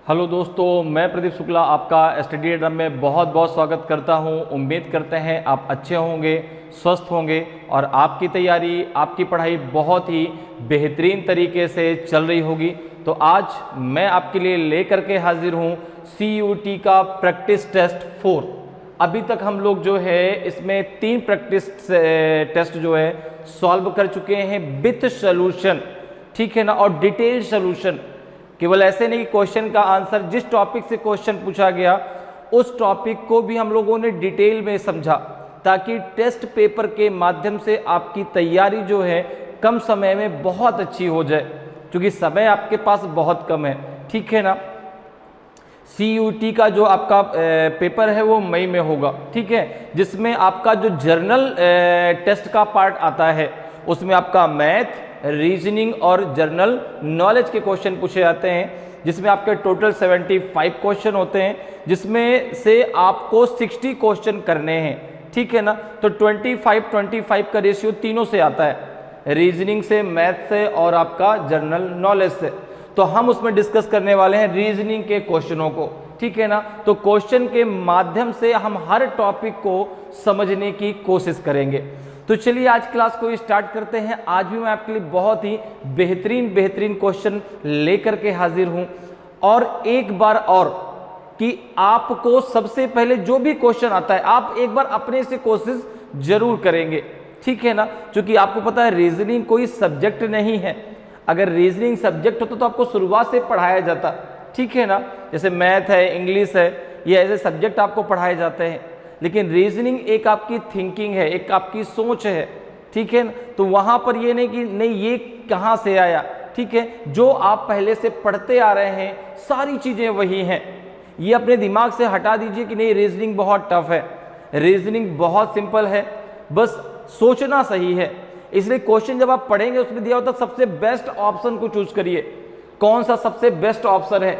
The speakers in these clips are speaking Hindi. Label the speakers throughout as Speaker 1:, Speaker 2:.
Speaker 1: हेलो दोस्तों, मैं प्रदीप शुक्ला आपका स्टडी अड्डा में बहुत बहुत स्वागत करता हूं। उम्मीद करते हैं आप अच्छे होंगे, स्वस्थ होंगे और आपकी तैयारी, आपकी पढ़ाई बहुत ही बेहतरीन तरीके से चल रही होगी। तो आज मैं आपके लिए लेकर के हाजिर हूं CUT का प्रैक्टिस टेस्ट 4। अभी तक हम लोग जो है इसमें 3 प्रैक्टिस टेस्ट जो है सॉल्व कर चुके हैं विथ सोल्यूशन, ठीक है ना, और डिटेल्ड सोल्यूशन। केवल ऐसे नहीं कि क्वेश्चन का आंसर, जिस टॉपिक से क्वेश्चन पूछा गया उस टॉपिक को भी हम लोगों ने डिटेल में समझा, ताकि टेस्ट पेपर के माध्यम से आपकी तैयारी जो है कम समय में बहुत अच्छी हो जाए, क्योंकि समय आपके पास बहुत कम है, ठीक है ना। CUT का जो आपका पेपर है वो मई में होगा, ठीक है, जिसमें आपका जो जर्नल टेस्ट का पार्ट आता है उसमें आपका मैथ, रीजनिंग और जनरल नॉलेज के क्वेश्चन पूछे जाते हैं, जिसमें आपके टोटल 75 क्वेश्चन होते हैं, जिसमें से आपको 60 क्वेश्चन करने हैं, ठीक है ना। तो 25-25 का रेशियो तीनों से आता है, रीजनिंग से, मैथ से और आपका जनरल नॉलेज से। तो हम उसमें डिस्कस करने वाले हैं रीजनिंग के क्वेश्चनों को, ठीक है ना। तो क्वेश्चन के माध्यम से हम हर टॉपिक को समझने की कोशिश करेंगे। तो चलिए आज क्लास को स्टार्ट करते हैं। आज भी मैं आपके लिए बहुत ही बेहतरीन क्वेश्चन लेकर के हाजिर हूं। और एक बार और कि आपको सबसे पहले जो भी क्वेश्चन आता है आप एक बार अपने से कोशिश जरूर करेंगे, ठीक है ना, क्योंकि आपको पता है रीजनिंग कोई सब्जेक्ट नहीं है। अगर रीजनिंग सब्जेक्ट होता तो आपको शुरुआत से पढ़ाया जाता, ठीक है ना। जैसे मैथ है, इंग्लिश है, ये ऐसे सब्जेक्ट आपको पढ़ाए जाते हैं, लेकिन रीजनिंग एक आपकी थिंकिंग है, एक आपकी सोच है, ठीक है ना। तो वहां पर ये नहीं कि नहीं ये कहां से आया, ठीक है, जो आप पहले से पढ़ते आ रहे हैं सारी चीजें वही हैं। ये अपने दिमाग से हटा दीजिए कि नहीं रीजनिंग बहुत टफ है। रीजनिंग बहुत सिंपल है, बस सोचना सही है। इसलिए क्वेश्चन जब आप पढ़ेंगे उसमें दिया होता सबसे बेस्ट ऑप्शन को चूज करिए। कौन सा सबसे बेस्ट ऑप्शन है,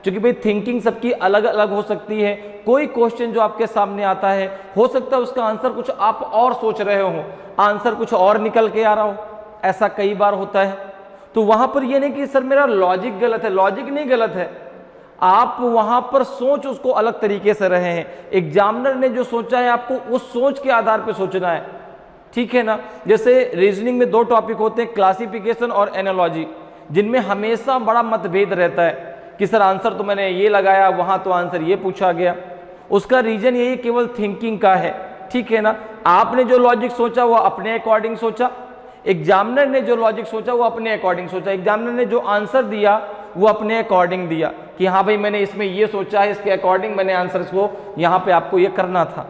Speaker 1: क्योंकि भाई थिंकिंग सबकी अलग अलग हो सकती है। कोई क्वेश्चन जो आपके सामने आता है हो सकता है उसका आंसर कुछ आप और सोच रहे हो, आंसर कुछ और निकल के आ रहा हो, ऐसा कई बार होता है। तो वहां पर ये नहीं कि सर मेरा लॉजिक गलत है, लॉजिक नहीं गलत है, आप वहां पर सोच उसको अलग तरीके से रहे हैं। एग्जामिनर ने जो सोचा है आपको उस सोच के आधार पर सोचना है, ठीक है ना। जैसे रीजनिंग में 2 टॉपिक होते हैं, क्लासिफिकेशन और एनालॉजी, जिनमें हमेशा बड़ा मतभेद रहता है कि सर आंसर तो मैंने ये लगाया, वहां तो आंसर ये पूछा गया। उसका रीजन यही केवल थिंकिंग का है, ठीक है ना। आपने जो लॉजिक सोचा वो अपने अकॉर्डिंग सोचा, एग्जामिनर ने जो लॉजिक सोचा वो अपने अकॉर्डिंग सोचा, एग्जामिनर ने जो आंसर दिया वो अपने अकॉर्डिंग दिया कि हाँ भाई मैंने इसमें ये सोचा है, इसके अकॉर्डिंग मैंने आंसर को यहाँ पे आपको ये करना था,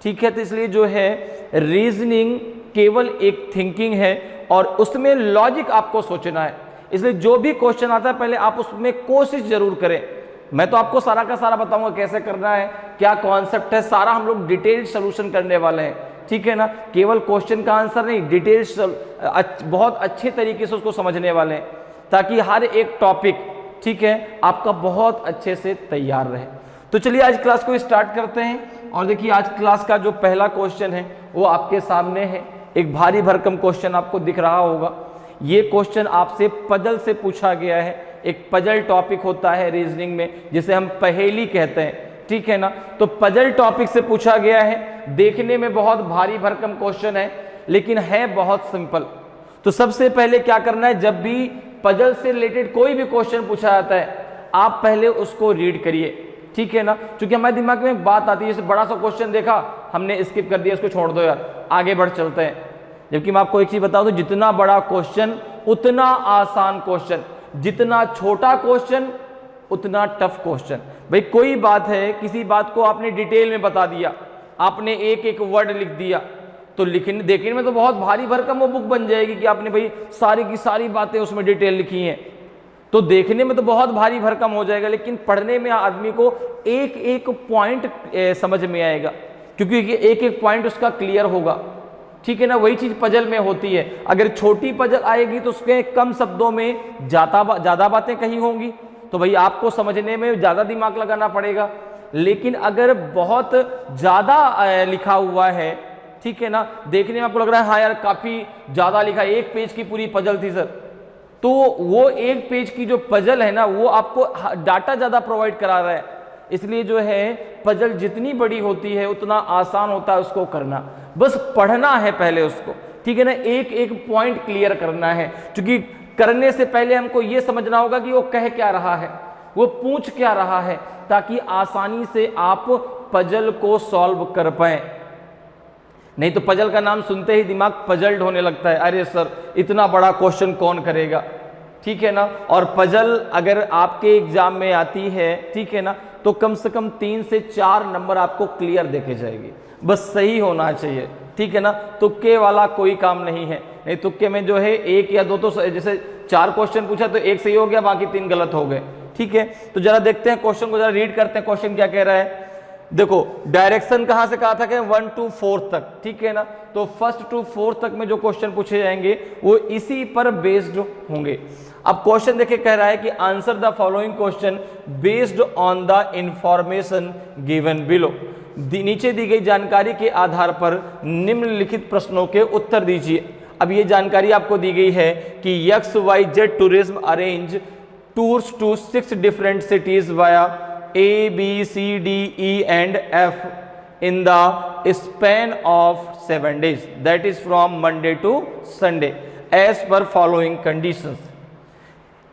Speaker 1: ठीक है। तो इसलिए जो है रीजनिंग केवल एक थिंकिंग है और उसमें लॉजिक आपको सोचना है। इसलिए जो भी क्वेश्चन आता है पहले आप उसमें कोशिश जरूर करें। मैं तो आपको सारा का सारा बताऊंगा कैसे करना है, क्या कॉन्सेप्ट है, सारा हम लोग डिटेल्ड सॉल्यूशन करने वाले हैं, ठीक है ना। केवल क्वेश्चन का आंसर नहीं, डिटेल्ड बहुत अच्छे तरीके से उसको समझने वाले हैं, ताकि हर एक टॉपिक, ठीक है, आपका बहुत अच्छे से तैयार रहे। तो चलिए आज क्लास को स्टार्ट करते हैं। और देखिए आज क्लास का जो पहला क्वेश्चन है वो आपके सामने है। एक भारी भरकम क्वेश्चन आपको दिख रहा होगा। ये क्वेश्चन आपसे पजल से पूछा गया है। एक पजल टॉपिक होता है रीजनिंग में जिसे हम पहेली कहते हैं, ठीक है ना। तो पजल टॉपिक से पूछा गया है। देखने में बहुत भारी भरकम क्वेश्चन है लेकिन है बहुत सिंपल। तो सबसे पहले क्या करना है, जब भी पजल से रिलेटेड कोई भी क्वेश्चन पूछा जाता है आप पहले उसको रीड करिए, ठीक है ना। क्योंकि हमारे दिमाग में एक बात आती है, जैसे बड़ा सा क्वेश्चन देखा हमने स्किप कर दिया, इसको छोड़ दो यार, आगे बढ़ चलते हैं। जबकि मैं आपको एक चीज बता दूं, जितना बड़ा क्वेश्चन उतना आसान क्वेश्चन, जितना छोटा क्वेश्चन उतना टफ क्वेश्चन। भाई कोई बात है, किसी बात को आपने डिटेल में बता दिया, आपने एक एक वर्ड लिख दिया, तो लिखने देखने में तो बहुत भारी भरकम वो बुक बन जाएगी कि आपने भाई सारी की सारी बातें उसमें डिटेल लिखी हैं, तो देखने में तो बहुत भारी भरकम हो जाएगा, लेकिन पढ़ने में आदमी को एक एक पॉइंट समझ में आएगा, क्योंकि एक एक पॉइंट उसका क्लियर होगा, ठीक है ना। वही चीज पजल में होती है। अगर छोटी पजल आएगी तो उसके कम शब्दों में ज्यादा बातें कही होंगी, तो भाई आपको समझने में ज्यादा दिमाग लगाना पड़ेगा। लेकिन अगर बहुत ज्यादा लिखा हुआ है, ठीक है ना, देखने में आपको लग रहा है हाँ यार काफी ज्यादा लिखा है, 1 पेज की पूरी पजल थी सर, तो वो एक पेज की जो पजल है ना वो आपको डाटा ज़्यादा प्रोवाइड करा रहा है, इसलिए जो है पजल जितनी बड़ी होती है उतना आसान होता है उसको करना। बस पढ़ना है पहले उसको, ठीक है ना, एक एक पॉइंट क्लियर करना है, क्योंकि करने से पहले हमको ये समझना होगा कि वो कह क्या रहा है, वो पूछ क्या रहा है, ताकि आसानी से आप पजल को सॉल्व कर पाए। नहीं तो पजल का नाम सुनते ही दिमाग पजल्ड होने लगता है, अरे सर इतना बड़ा क्वेश्चन कौन करेगा, ठीक है ना। और पजल अगर आपके एग्जाम में आती है, ठीक है ना, तो कम से कम 3 से 4 नंबर आपको क्लियर देके जाएगी, बस सही होना चाहिए, ठीक है ना। तुक्के वाला कोई काम नहीं है, नहीं तुक्के में जो है 1 या 2 तो जैसे 4 क्वेश्चन पूछा तो 1 सही हो गया, बाकी 3 गलत हो गए, ठीक है। तो जरा देखते हैं क्वेश्चन को, जरा रीड करते हैं क्वेश्चन क्या कह रहा है। देखो डायरेक्शन कहां से कहा था कि 1 to 4 तक, ठीक है ना, तो 1st to 4th तक में जो क्वेश्चन पूछे जाएंगे वो इसी पर बेस्ड होंगे। अब क्वेश्चन देखिए कह रहा है कि answer the following question based on the information given below, नीचे दी गई जानकारी के आधार पर निम्नलिखित प्रश्नों के उत्तर दीजिए। अब ये जानकारी आपको दी गई है कि XYZ tourism arrange tours to 6 different cities via A, B, C, D, E and F in the span of 7 days, that is from Monday to Sunday as per following conditions।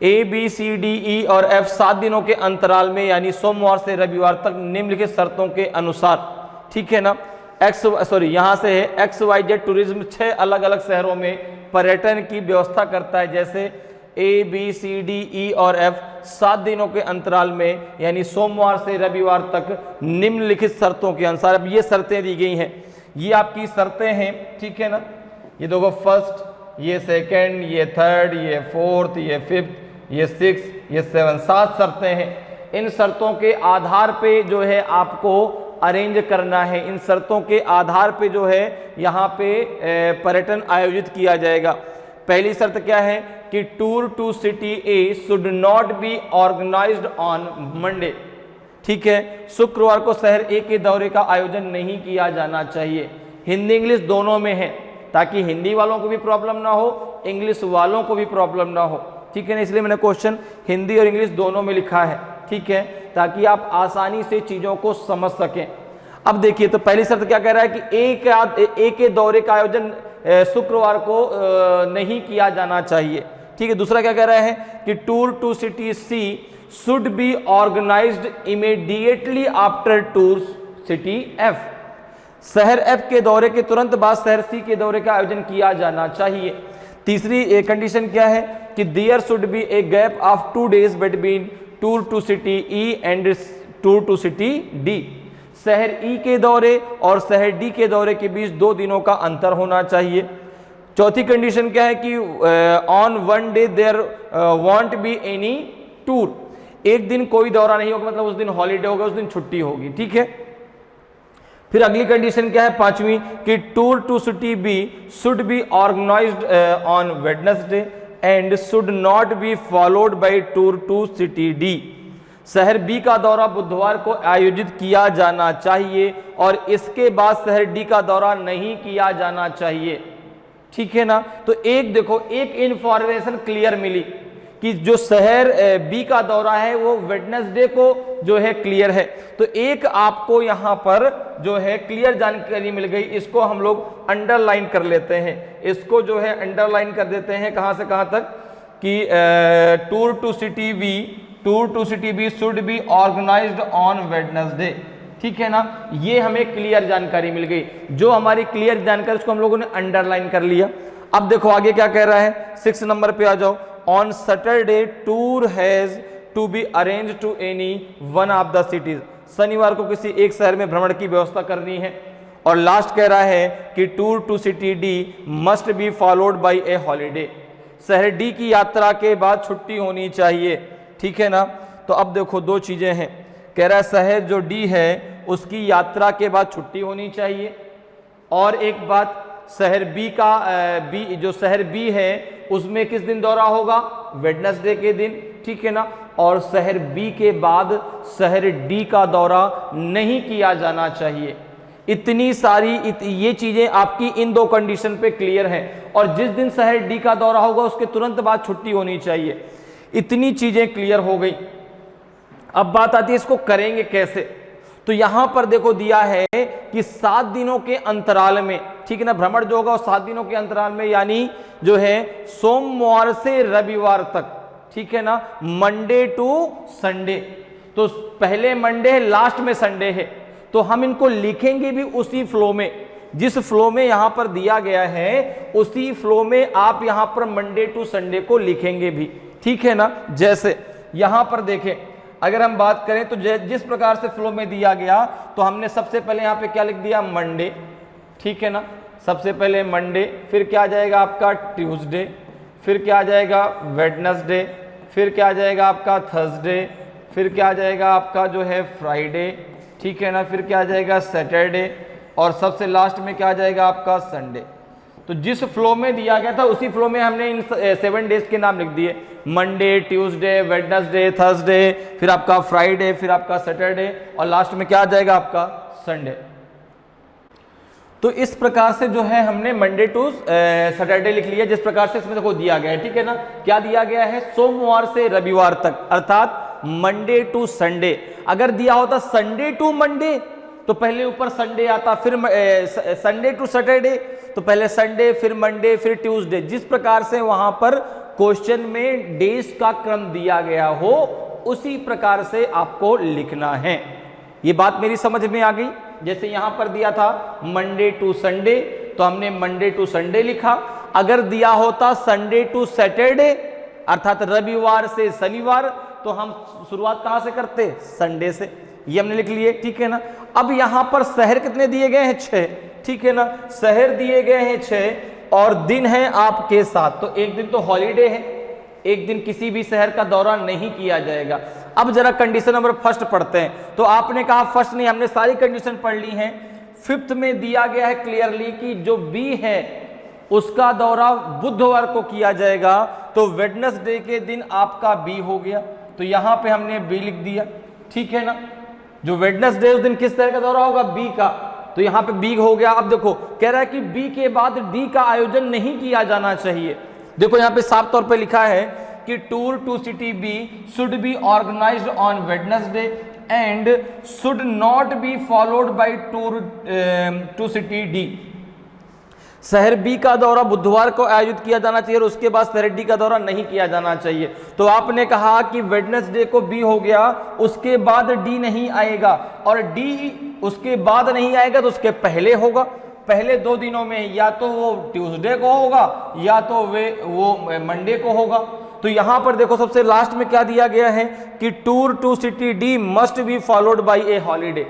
Speaker 1: A, B, C, D, E और F 7 दिनों के अंतराल में यानी सोमवार से रविवार तक निम्नलिखित शर्तों के अनुसार, ठीक है ना। यहाँ से है XYZ टूरिज्म 6 अलग अलग शहरों में पर्यटन की व्यवस्था करता है, जैसे A, B, C, D, E और F 7 दिनों के अंतराल में यानी सोमवार से रविवार तक निम्नलिखित शर्तों के अनुसार। अब ये शर्तें दी गई हैं, ये आपकी शर्तें हैं, ठीक है ना। ये देखो 1st, ये 2nd, ये 3rd, ये 4th, ये 5th, ये 6th, ये 7th, 7 शर्तें हैं। इन शर्तों के आधार पे जो है आपको अरेंज करना है, इन शर्तों के आधार पे जो है यहाँ पे पर्यटन आयोजित किया जाएगा। पहली शर्त क्या है कि tour to city A should not be organised on Monday, ठीक है, शुक्रवार को शहर ए के दौरे का आयोजन नहीं किया जाना चाहिए। हिंदी इंग्लिश दोनों में है, ताकि हिंदी वालों को भी प्रॉब्लम ना हो, इंग्लिश वालों को भी प्रॉब्लम ना हो, ठीक है ना, इसलिए मैंने क्वेश्चन हिंदी और इंग्लिश दोनों में लिखा है, ठीक है, ताकि आप आसानी से चीजों को समझ सकें। अब देखिए तो पहली शर्त क्या कह रहा है कि ए के दौरे का आयोजन शुक्रवार को नहीं किया जाना चाहिए, ठीक है। दूसरा क्या कह रहा है कि tour to city C should be organised immediately after tour city F, शहर एफ के दौरे के तुरंत बाद शहर सी के दौरे का आयोजन किया जाना चाहिए। तीसरी कंडीशन क्या है कि there should be a gap of 2 days between tour to city E and tour to city D, शहर ई के दौरे और शहर डी के दौरे के बीच 2 दिनों का अंतर होना चाहिए। चौथी कंडीशन क्या है कि on 1 day there won't be any tour, एक दिन कोई दौरा नहीं होगा, मतलब उस दिन हॉलीडे होगा, उस दिन छुट्टी होगी, ठीक है। फिर अगली कंडीशन क्या है 5वीं कि tour to city B should be organised on Wednesday and should not be followed by tour to city D, शहर बी का दौरा बुधवार को आयोजित किया जाना चाहिए और इसके बाद शहर डी का दौरा नहीं किया जाना चाहिए, ठीक है ना। तो एक देखो एक इंफॉर्मेशन क्लियर मिली कि जो शहर बी का दौरा है वो वेडनेसडे को जो है क्लियर है, तो एक आपको यहाँ पर जो है क्लियर जानकारी मिल गई, इसको हम लोग अंडरलाइन कर लेते हैं, इसको जो है अंडरलाइन कर देते हैं कहाँ से कहाँ तक कि tour to city B should be organised on Wednesday, ठीक है ना। ये हमें क्लियर जानकारी मिल गई, जो हमारी क्लियर जानकारी उसको हम लोगों ने अंडरलाइन कर लिया। अब देखो आगे क्या कह रहा है, 6 नंबर पे आ जाओ। On Saturday tour has to be arrange to any one of the cities, शनिवार को किसी एक शहर में भ्रमण की व्यवस्था करनी है। और लास्ट कह रहा है कि tour to city D must be followed by a holiday, शहर डी की यात्रा के बाद छुट्टी होनी चाहिए, ठीक है ना। तो अब देखो 2 चीजें हैं, कह रहा है शहर जो डी है उसकी यात्रा के बाद छुट्टी होनी चाहिए, और एक बात शहर बी का जो शहर बी है उसमें किस दिन दौरा होगा, वेडनेसडे के दिन, ठीक है ना। और शहर बी के बाद शहर डी का दौरा नहीं किया जाना चाहिए। इतनी सारी ये चीजें आपकी इन दो कंडीशन पे क्लियर है, और जिस दिन शहर डी का दौरा होगा उसके तुरंत बाद छुट्टी होनी चाहिए। इतनी चीजें क्लियर हो गई। अब बात आती है इसको करेंगे कैसे। तो यहां पर देखो दिया है कि 7 दिनों के अंतराल में, ठीक है ना, भ्रमण जो होगा 7 दिनों के अंतराल में, यानी जो है सोमवार से रविवार तक, ठीक है ना, मंडे टू संडे। तो पहले मंडे है, लास्ट में संडे है, तो हम इनको लिखेंगे भी उसी फ्लो में, जिस फ्लो में यहां पर दिया गया है उसी फ्लो में आप यहां पर मंडे टू संडे को लिखेंगे भी, ठीक है ना। जैसे यहां पर देखें, अगर हम बात करें तो जिस प्रकार से फ्लो में दिया गया, तो हमने सबसे पहले यहां पे क्या लिख दिया, मंडे, ठीक है ना, सबसे पहले मंडे, फिर क्या आ जाएगा आपका ट्यूसडे, फिर क्या आ जाएगा वेडनेसडे, फिर क्या आ जाएगा आपका थर्सडे, फिर क्या आ जाएगा आपका जो है फ्राइडे, ठीक है ना, फिर क्या आ जाएगा सैटरडे, और सबसे लास्ट में क्या आ जाएगा आपका संडे। तो जिस फ्लो में दिया गया था उसी फ्लो में हमने इन 7 डेज के नाम लिख दिए, मंडे, ट्यूसडे, वेडनेसडे, थर्सडे, फिर आपका फ्राइडे, फिर आपका सैटरडे, और लास्ट में क्या आ जाएगा आपका संडे। तो इस प्रकार से जो है हमने मंडे टू सैटरडे लिख लिया, जिस प्रकार से इसमें देखो दिया गया है, ठीक है ना। क्या दिया गया है, सोमवार से रविवार तक, अर्थात मंडे टू संडे। अगर दिया होता संडे टू मंडे तो पहले ऊपर संडे आता, फिर संडे टू सैटरडे तो पहले संडे, फिर मंडे, फिर ट्यूसडे। जिस प्रकार से वहां पर क्वेश्चन में डेज का क्रम दिया गया हो उसी प्रकार से आपको लिखना है। ये बात मेरी समझ में आ गई। जैसे यहां पर दिया था मंडे टू संडे, तो हमने मंडे टू संडे लिखा। अगर दिया होता संडे टू सैटरडे अर्थात रविवार से शनिवार, तो हम शुरुआत कहां से करते, संडे से। ये हमने लिख लिए, ठीक है ना। अब यहां पर शहर कितने दिए गए हैं, 6, ठीक है ना। शहर दिए गए हैं 6 और दिन है आपके 7, तो एक दिन तो हॉलीडे है, एक दिन किसी भी शहर का दौरा नहीं किया जाएगा। अब जरा कंडीशन नंबर फर्स्ट पढ़ते हैं। तो आपने कहा फर्स्ट नहीं, हमने सारी कंडीशन पढ़ ली हैं। 5th में दिया गया है क्लियरली कि जो बी है उसका दौरा बुधवार को किया जाएगा, तो वेडनेसडे के दिन आपका बी हो गया, तो यहां पे हमने बी लिख दिया, ठीक है ना। जो वेडनेसडे उस दिन किस तरह का दौरा होगा, बी का, तो यहां पे बी हो गया। अब देखो कह रहा है कि बी के बाद डी का आयोजन नहीं किया जाना चाहिए। देखो यहां पे साफ तौर पे लिखा है कि tour to city B should be organised on Wednesday and should not be followed by tour to city D. शहर बी का दौरा बुधवार को आयोजित किया जाना चाहिए और उसके बाद शहर डी का दौरा नहीं किया जाना चाहिए। तो आपने कहा कि वेडनेसडे को बी हो गया, उसके बाद डी नहीं आएगा, और डी उसके बाद नहीं आएगा तो उसके पहले होगा। पहले 2 दिनों में या तो वो ट्यूसडे को होगा या तो वो मंडे को होगा। तो यहां पर देखो सबसे लास्ट में क्या दिया गया है कि tour to city D must be followed by a holiday.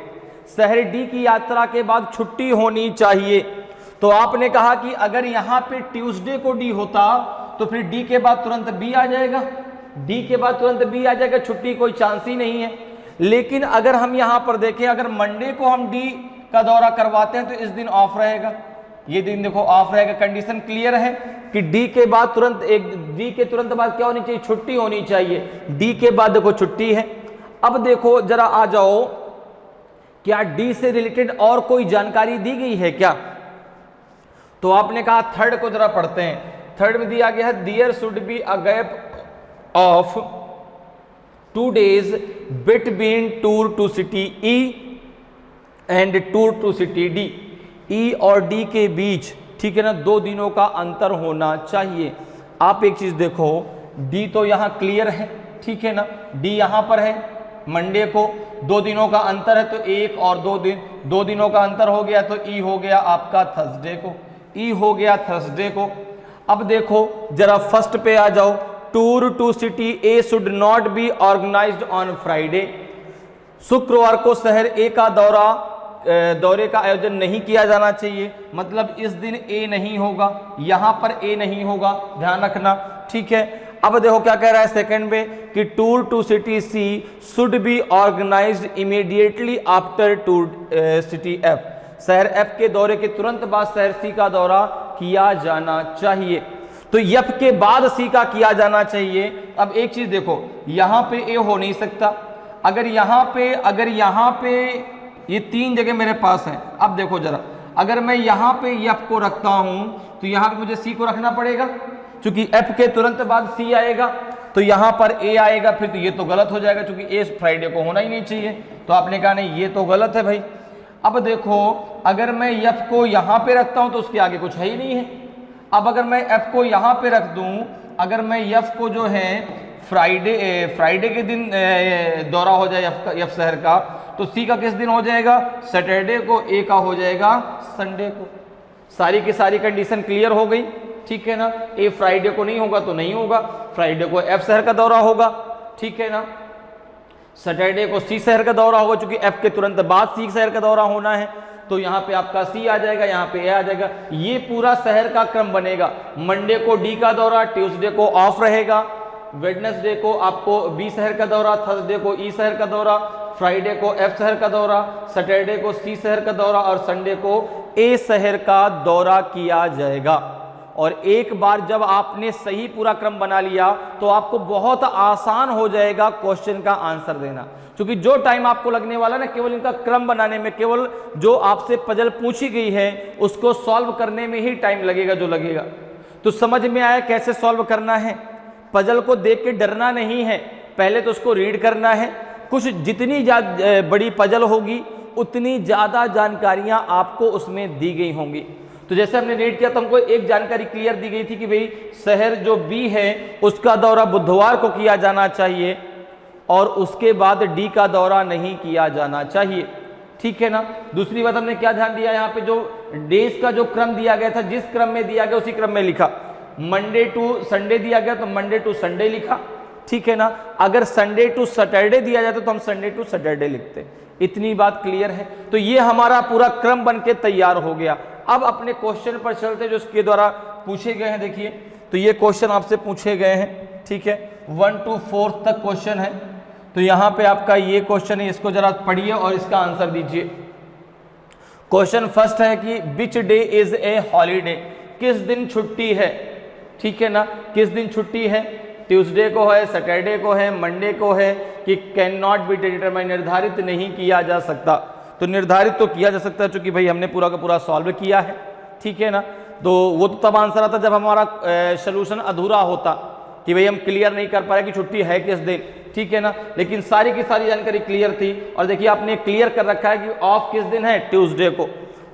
Speaker 1: शहर डी की यात्रा के बाद छुट्टी होनी चाहिए। तो आपने कहा कि अगर यहां पे ट्यूसडे को डी होता तो फिर डी के बाद तुरंत बी आ जाएगा, डी के बाद तुरंत बी आ जाएगा, छुट्टी कोई चांस ही नहीं है। लेकिन अगर हम यहां पर देखें, अगर मंडे को हम डी का दौरा करवाते हैं तो इस दिन ऑफ रहेगा, ये दिन देखो ऑफ रहेगा। कंडीशन क्लियर है कि डी के बाद तुरंत डी के तुरंत बाद क्या होनी चाहिए, छुट्टी होनी चाहिए। डी के बाद देखो छुट्टी है। अब देखो जरा आ जाओ, क्या डी से रिलेटेड और कोई जानकारी दी गई है क्या। तो आपने कहा 3rd को जरा पढ़ते हैं। 3rd में दिया गया है there should be a gap of 2 days between tour to city E and tour to city D. E और डी के बीच, ठीक है ना, 2 दिनों का अंतर होना चाहिए। आप एक चीज देखो, डी तो यहां क्लियर है, ठीक है ना, डी यहां पर है, मंडे को 2 दिनों का अंतर है, तो 1 और 2 दिन, 2 दिनों का अंतर हो गया, तो ई हो गया आपका थर्सडे को, ई हो गया थर्सडे को। अब देखो जरा फर्स्ट पे आ जाओ, tour to city A should not be organised on Friday. शुक्रवार को शहर ए का दौरे का आयोजन नहीं किया जाना चाहिए, मतलब इस दिन ए नहीं होगा, यहां पर ए नहीं होगा, ध्यान रखना, ठीक है। अब देखो क्या कह रहा है 2nd में कि tour to city C should be organised immediately after tour city F. शहर एफ के दौरे के तुरंत बाद शहर सी का दौरा किया जाना चाहिए। तो एफ के बाद सी का किया जाना चाहिए। अब एक चीज देखो, यहां पे ए हो नहीं सकता। अगर यहां पे
Speaker 2: ये 3 जगह मेरे पास है। अब देखो जरा, अगर मैं यहाँ पे एफ को रखता हूँ तो यहाँ पे मुझे सी को रखना पड़ेगा, क्योंकि एफ के तुरंत बाद सी आएगा, तो यहाँ पर ए आएगा, फिर तो ये तो गलत हो जाएगा, क्योंकि ए फ्राइडे को होना ही नहीं चाहिए। तो आपने कहा नहीं ये तो गलत है भाई। अब देखो, अगर मैं एफ को यहाँ पे रखता हूँ तो उसके आगे कुछ है ही नहीं है। अब अगर मैं एफ को यहाँ पे रख दूँ, अगर मैं एफ को जो है फ्राइडे के दिन दौरा हो जाए एफ शहर का, तो सी का किस दिन हो जाएगा? सैटरडे को, ए का हो जाएगा संडे को। सारी की सारी कंडीशन क्लियर हो गई, ठीक है ना। ए फ्राइडे को नहीं होगा तो नहीं होगा, फ्राइडे को एफ शहर का दौरा होगा, ठीक है ना। सैटरडे को सी शहर का दौरा होगा, क्योंकि एफ के तुरंत बाद सी शहर का दौरा होना है, तो यहाँ पे आपका सी आ जाएगा, यहाँ पे ए आ जाएगा। ये पूरा शहर का क्रम बनेगा। मंडे को डी का दौरा, ट्यूसडे को ऑफ रहेगा, वेडनेसडे को आपको बी शहर का दौरा, थर्सडे को ई शहर का दौरा, फ्राइडे को एफ शहर का दौरा, सैटरडे को सी शहर का दौरा और संडे को ए शहर का दौरा किया जाएगा। और एक बार जब आपने सही पूरा क्रम बना लिया तो आपको बहुत आसान हो जाएगा क्वेश्चन का आंसर देना, क्योंकि जो टाइम आपको लगने वाला ना केवल इनका क्रम बनाने में, केवल जो आपसे पजल पूछी गई है उसको सॉल्व करने में ही टाइम लगेगा जो लगेगा। तो समझ में आया कैसे सॉल्व करना है। पजल को देख के डरना नहीं है, पहले तो उसको रीड करना है। कुछ जितनी बड़ी पजल होगी उतनी ज़्यादा जानकारियां आपको उसमें दी गई होंगी। तो जैसे हमने रीड किया तो हमको एक जानकारी क्लियर दी गई थी कि भाई शहर जो बी है उसका दौरा बुधवार को किया जाना चाहिए और उसके बाद डी का दौरा नहीं किया जाना चाहिए, ठीक है ना। दूसरी बात हमने क्या ध्यान दिया, यहाँ पे जो डेज का जो क्रम दिया गया था, जिस क्रम में दिया गया उसी क्रम में लिखा। मंडे टू संडे दिया गया तो मंडे टू संडे लिखा, ठीक है ना। अगर संडे टू सैटरडे दिया जाता तो हम संडे टू सैटरडे लिखते। इतनी बात क्लियर है। तो ये हमारा पूरा क्रम बन के तैयार हो गया। अब अपने क्वेश्चन पर चलते जो इसके द्वारा पूछे गए हैं। देखिए, तो ये क्वेश्चन आपसे पूछे गए हैं, ठीक है, 1 to 4 तक क्वेश्चन है। तो यहाँ पे आपका ये क्वेश्चन है, इसको जरा पढ़िए और इसका आंसर दीजिए। क्वेश्चन फर्स्ट है कि which day is a holiday, किस दिन छुट्टी है, ठीक है ना। किस दिन छुट्टी है? ट्यूसडे को है, सैटरडे को है, मंडे को है, कि कैन नॉट बी डिटरमाइन, निर्धारित नहीं किया जा सकता। तो निर्धारित तो किया जा सकता है, क्योंकि भाई हमने पूरा का पूरा सॉल्व किया है, ठीक है ना। तो वो तो तब आंसर आता जब हमारा सोल्यूशन अधूरा होता, कि भाई हम क्लियर नहीं कर पाए कि छुट्टी है किस दिन, ठीक है ना। लेकिन सारी की सारी जानकारी क्लियर थी। और देखिए आपने क्लियर कर रखा है कि ऑफ किस दिन है, ट्यूसडे को।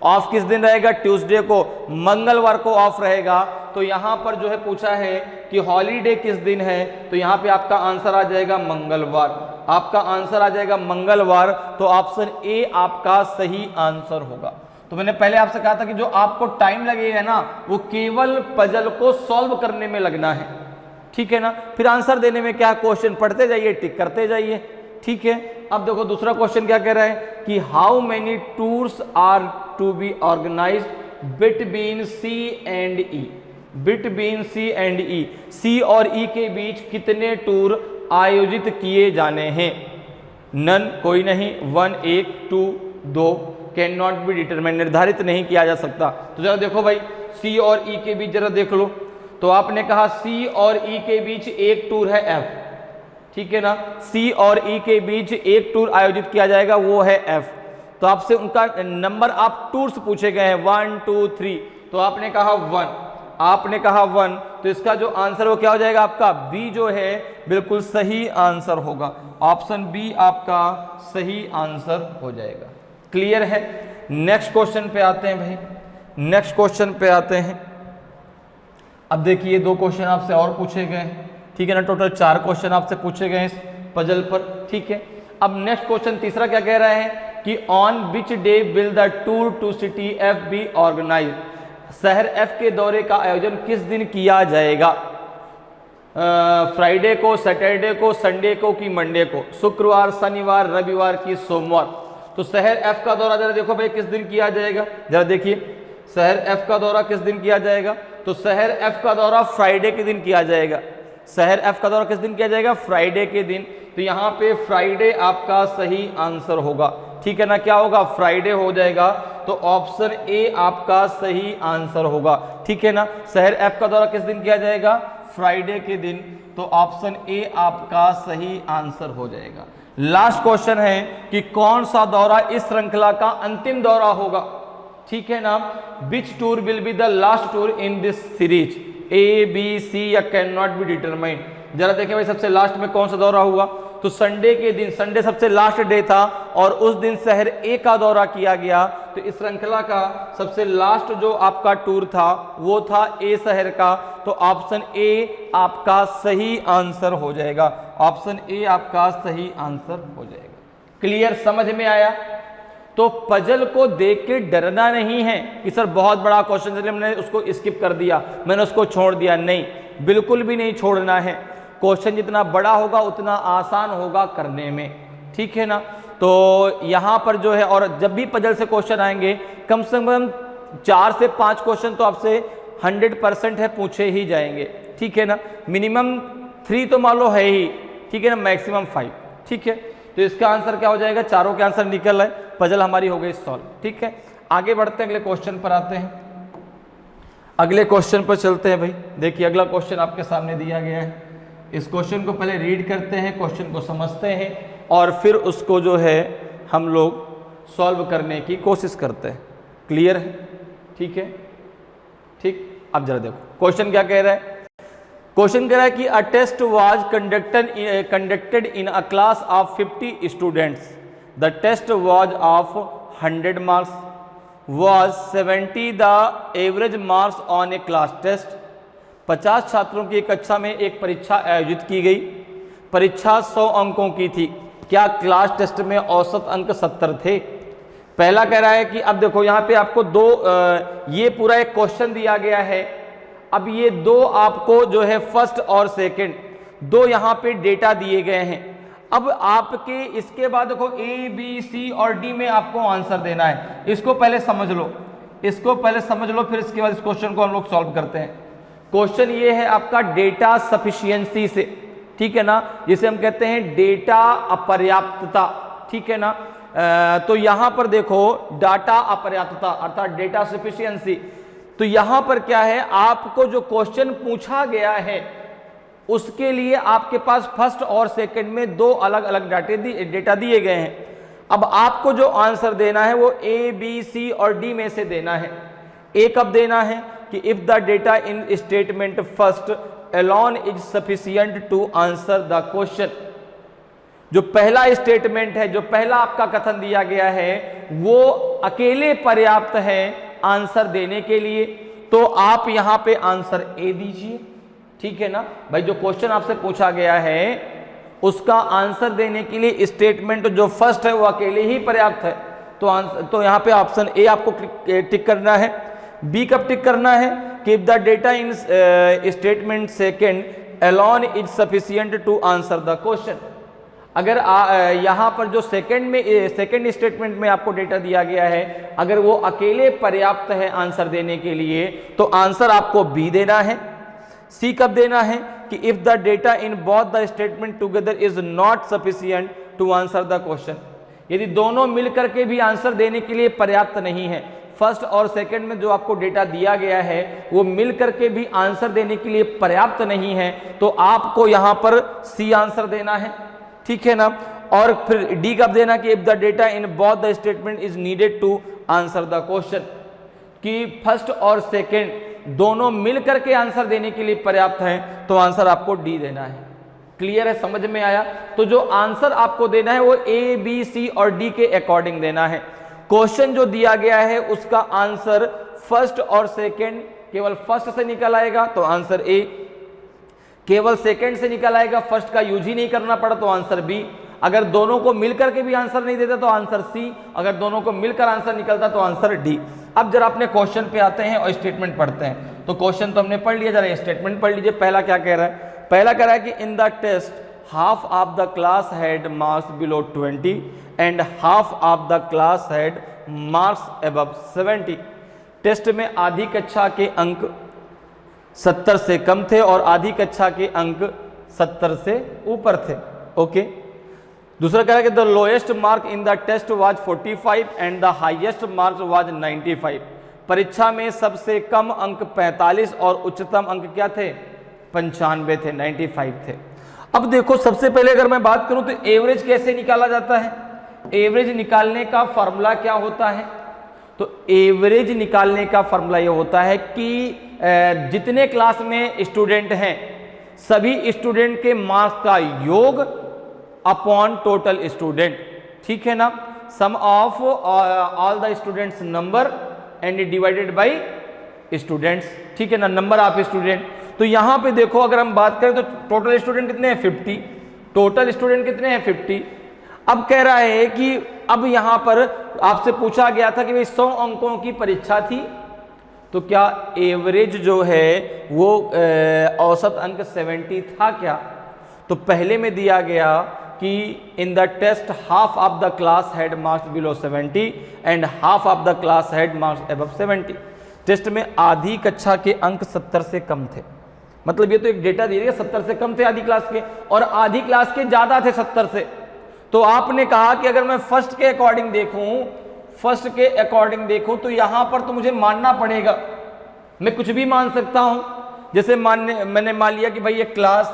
Speaker 2: ऑफ किस दिन रहेगा? ट्यूसडे को, मंगलवार को ऑफ रहेगा। तो यहाँ पर जो है पूछा है कि हॉलीडे किस दिन है, तो यहाँ पे आपका आंसर आ जाएगा मंगलवार। आपका आंसर आ जाएगा मंगलवार। तो ऑप्शन ए आपका सही आंसर होगा। तो मैंने पहले आपसे कहा था कि जो आपको टाइम लगेगा ना वो केवल पजल को सॉल्व करने में लगना है, ठीक है ना। फिर आंसर देने में क्या, क्वेश्चन पढ़ते जाइए, टिक करते जाइए, ठीक है। अब देखो दूसरा क्वेश्चन क्या कह रहा है कि how many tours are to be organised between C and E, between C and E, C और ई के बीच कितने टूर आयोजित किए जाने हैं? नन, कोई नहीं, 1 1, 2 2, कैन नॉट बी डिटरमाइन, निर्धारित नहीं किया जा सकता। तो जरा देखो भाई, सी और ई के बीच जरा देख लो। तो आपने कहा सी और ई के बीच एक टूर है एफ, ठीक है ना। सी और ई के बीच एक टूर आयोजित किया जाएगा, वो है एफ। तो आपसे उनका नंबर आप टूर्स पूछे गए हैं 1 2 3, तो आपने कहा 1, आपने कहा 1, तो इसका जो आंसर वो क्या हो जाएगा आपका? बी जो है बिल्कुल सही आंसर होगा। ऑप्शन बी आपका सही आंसर हो जाएगा। क्लियर है। नेक्स्ट क्वेश्चन पे आते हैं भाई, नेक्स्ट क्वेश्चन पे आते हैं। अब देखिए 2 क्वेश्चन आपसे और पूछे गए हैं, ठीक है ना। टोटल 4 क्वेश्चन आपसे पूछे गए इस पजल पर, ठीक है। अब नेक्स्ट क्वेश्चन तीसरा क्या कह रहा है कि on which day will the tour to city F be organise, शहर एफ के दौरे का आयोजन किस दिन किया जाएगा? फ्राइडे को, सैटरडे को, संडे को कि मंडे को, शुक्रवार, शनिवार, रविवार की सोमवार। तो शहर एफ का दौरा जरा देखो भाई किस दिन किया जाएगा, जरा देखिए शहर एफ का दौरा किस दिन किया जाएगा। तो शहर एफ का दौरा फ्राइडे के दिन किया जाएगा। शहर एफ का दौरा किस दिन किया जाएगा? फ्राइडे के दिन। तो यहाँ पे फ्राइडे आपका सही आंसर होगा, ठीक है ना। क्या होगा? फ्राइडे हो जाएगा। तो ऑप्शन ए आपका सही आंसर होगा, ठीक है ना। शहर एफ का दौरा किस दिन किया जाएगा? फ्राइडे के दिन। तो ऑप्शन ए आपका सही आंसर हो जाएगा। लास्ट क्वेश्चन है कि कौन सा दौरा इस श्रृंखला का अंतिम दौरा होगा, ठीक है ना। Which tour will be the last tour in this series, A B C या कैन नॉट बी डिटरमाइंड। जरा देखें भाई सबसे लास्ट में कौन सा दौरा हुआ, तो संडे के दिन, संडे सबसे लास्ट डे था और उस दिन शहर ए का दौरा किया गया। तो इस श्रृंखला का सबसे लास्ट जो आपका टूर था वो था ए शहर का। तो ऑप्शन ए आपका सही आंसर हो जाएगा, ऑप्शन ए आपका सही आंसर हो जाएगा। क्लियर, समझ में आया। तो पजल को देख के डरना नहीं है कि सर बहुत बड़ा क्वेश्चन है मैंने उसको स्किप कर दिया, मैंने उसको छोड़ दिया, नहीं, बिल्कुल भी नहीं छोड़ना है। क्वेश्चन जितना बड़ा होगा उतना आसान होगा करने में, ठीक है ना। तो यहाँ पर जो है, और जब भी पजल से क्वेश्चन आएंगे कम से कम 4 से 5 क्वेश्चन तो आपसे 100% है पूछे ही जाएंगे, ठीक है ना। मिनिमम 3 तो मान लो है ही, ठीक है ना, मैक्सिमम 5, ठीक है। तो इसका आंसर क्या हो जाएगा, चारों के आंसर निकल आए, पजल हमारी हो गई सॉल्व, ठीक है। आगे बढ़ते हैं, अगले क्वेश्चन पर आते हैं। अगले क्वेश्चन पर चलते हैं भाई। देखिए अगला क्वेश्चन आपके सामने दिया गया है। इस क्वेश्चन को पहले रीड करते हैं, क्वेश्चन को समझते हैं और फिर उसको जो है हम लोग सॉल्व करने की कोशिश करते हैं। क्लियर है, ठीक है, ठीक। अब जरा देखो क्वेश्चन क्या कह रहा है। क्वेश्चन कह रहा है कि a test was conducted in a class of 50 students. The test was of 100 marks, was 70 the average marks on a class test. 50 छात्रों की कक्षा में एक परीक्षा आयोजित की गई। परीक्षा 100 अंकों की थी। क्या क्लास टेस्ट में औसत अंक 70 थे? पहला कह रहा है कि अब देखो यहाँ पे आपको ये पूरा एक क्वेश्चन दिया गया है। अब ये दो आपको जो है फर्स्ट और सेकंड दो यहाँ पे डेटा दिए गए हैं। अब आपके इसके बाद देखो ए बी सी और डी में आपको आंसर देना है। इसको पहले समझ लो, इसको पहले समझ लो, फिर इसके बाद इस क्वेश्चन को हम लोग सॉल्व करते हैं। क्वेश्चन ये है आपका डेटा सफिशिएंसी से, ठीक है ना, जिसे हम कहते हैं डेटा अपर्याप्तता, ठीक है ना। तो यहां पर देखो डाटा अपर्याप्तता अर्थात डेटा सफिशिएंसी। तो यहां पर क्या है, आपको जो क्वेश्चन पूछा गया है उसके लिए आपके पास फर्स्ट और सेकंड में दो अलग अलग डेटा दिए गए हैं। अब आपको जो आंसर देना है वो ए बी सी और डी में से देना है। ए कब देना है कि if the data in statement first alone is sufficient to answer the question. जो पहला स्टेटमेंट है, जो पहला आपका कथन दिया गया है वो अकेले पर्याप्त है आंसर देने के लिए, तो आप यहां पे आंसर ए दीजिए, ठीक है ना भाई। जो क्वेश्चन आपसे पूछा गया है उसका आंसर देने के लिए स्टेटमेंट जो फर्स्ट है वो अकेले ही पर्याप्त है, तो यहां पे ऑप्शन ए आपको टिक करना है। बी कब टिक करना है कि if the data in statement second alone is sufficient to answer the question. अगर यहां पर जो सेकेंड स्टेटमेंट में आपको डेटा दिया गया है अगर वो अकेले पर्याप्त है आंसर देने के लिए तो आंसर आपको बी देना है। सी कब देना है कि if the data in both the statement together is not sufficient to answer the question. यदि दोनों मिलकर के भी आंसर देने के लिए पर्याप्त नहीं है, फर्स्ट और सेकंड में जो आपको डेटा दिया गया है वो मिल करके भी आंसर देने के लिए पर्याप्त नहीं है, तो आपको यहां पर सी आंसर देना है, ठीक है ना। और फिर डी कब देना कि if the data in both the statement is needed to answer the question, कि फर्स्ट और सेकंड दोनों मिल करके आंसर देने के लिए पर्याप्त है, तो आंसर आपको डी देना है। क्लियर है, समझ में आया। तो जो आंसर आपको देना है वो ए बी सी और डी के अकॉर्डिंग देना है। क्वेश्चन जो दिया गया है उसका आंसर फर्स्ट और सेकंड केवल फर्स्ट से निकल आएगा तो आंसर ए, केवल सेकंड से निकल आएगा, फर्स्ट का यूज ही नहीं करना पड़ा तो आंसर बी। अगर दोनों को मिलकर के भी आंसर नहीं देता तो आंसर सी, अगर दोनों को मिलकर आंसर निकलता तो आंसर डी। अब जरा अपने क्वेश्चन पे आते हैं और स्टेटमेंट पढ़ते हैं। तो क्वेश्चन तो हमने पढ़ लिया, जरा स्टेटमेंट पढ़ लीजिए। पहला क्या कह रहा है, पहला कह रहा है कि in the test half of the class had marks below 20 and half of the class had marks above 70। Test में आधी कक्षा के अंक 70 से कम थे और आधी कक्षा के अंक 70 से ऊपर थे। ओके। दूसरा कह रहा है कि the lowest mark in the test was 45 and the highest mark was 95। परीक्षा में सबसे कम अंक 45 और उच्चतम अंक क्या थे, 95 थे, 95 थे। अब देखो सबसे पहले अगर मैं बात करूं तो एवरेज कैसे निकाला जाता है, एवरेज निकालने का फॉर्मूला क्या होता है। तो एवरेज निकालने का फॉर्मूला ये होता है कि जितने क्लास में स्टूडेंट हैं सभी स्टूडेंट के मार्क्स का योग अपॉन टोटल स्टूडेंट, ठीक है ना, sum of all the students number and divided by students, ठीक है ना, नंबर ऑफ स्टूडेंट। तो यहां पे देखो अगर हम बात करें तो टोटल स्टूडेंट कितने हैं 50, टोटल स्टूडेंट कितने हैं 50। अब कह रहा है कि अब यहां पर आपसे पूछा गया था कि भाई 100 अंकों की परीक्षा थी, तो क्या एवरेज जो है वो औसत अंक 70 था क्या। तो पहले में दिया गया कि in the test half of the class had marks below 70 and half of the class had marks above 70। Test में आधी कक्षा के अंक 70 से कम थे, मतलब ये तो एक डेटा दिया गया 70 से कम थे आधी क्लास के, और आधी क्लास के ज्यादा थे 70 से। तो आपने कहा कि अगर मैं फर्स्ट के अकॉर्डिंग देखूं तो यहां पर तो मुझे मानना पड़ेगा, मैं कुछ भी मान सकता हूं। जैसे मैंने मान लिया कि भाई ये क्लास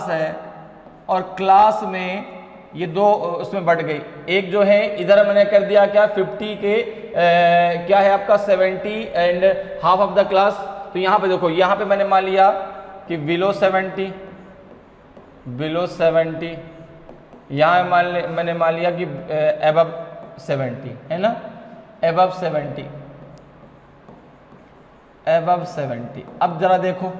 Speaker 2: है और क्लास में ये दो उसमें बढ़ गई, एक जो है इधर मैंने कर दिया क्या 50 के क्या है आपका 70 and half of the class. तो यहाँ पे देखो, यहाँ पे मैंने मान लिया कि बिलो 70, यहाँ मैंने मान लिया कि अबव 70 है ना, अबव 70। अब जरा देखो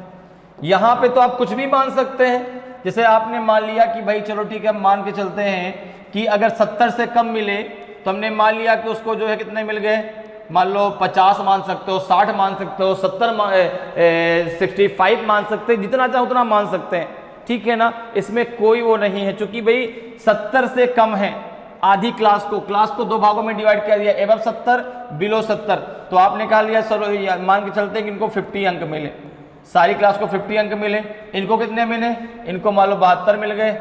Speaker 2: यहाँ पे तो आप कुछ भी मान सकते हैं। जैसे आपने मान लिया कि भाई चलो ठीक है, हम मान के चलते हैं कि अगर 70 से कम मिले तो हमने मान लिया कि उसको जो है कितने मिल गए, मान लो 50 मान सकते हो, 60 मान सकते हो, 65 मान सकते हैं, जितना चाहो उतना मान सकते हैं, ठीक है ना, इसमें कोई वो नहीं है। चूंकि भाई 70 से कम है, आधी क्लास को दो भागों में डिवाइड कर दिया, एबव 70 बिलो 70। तो आपने कहा लिया चलो मान के चलते हैं कि इनको 50 अंक मिले, सारी क्लास को 50 अंक मिले, इनको कितने मिले, इनको मान लो 72 मिल गए,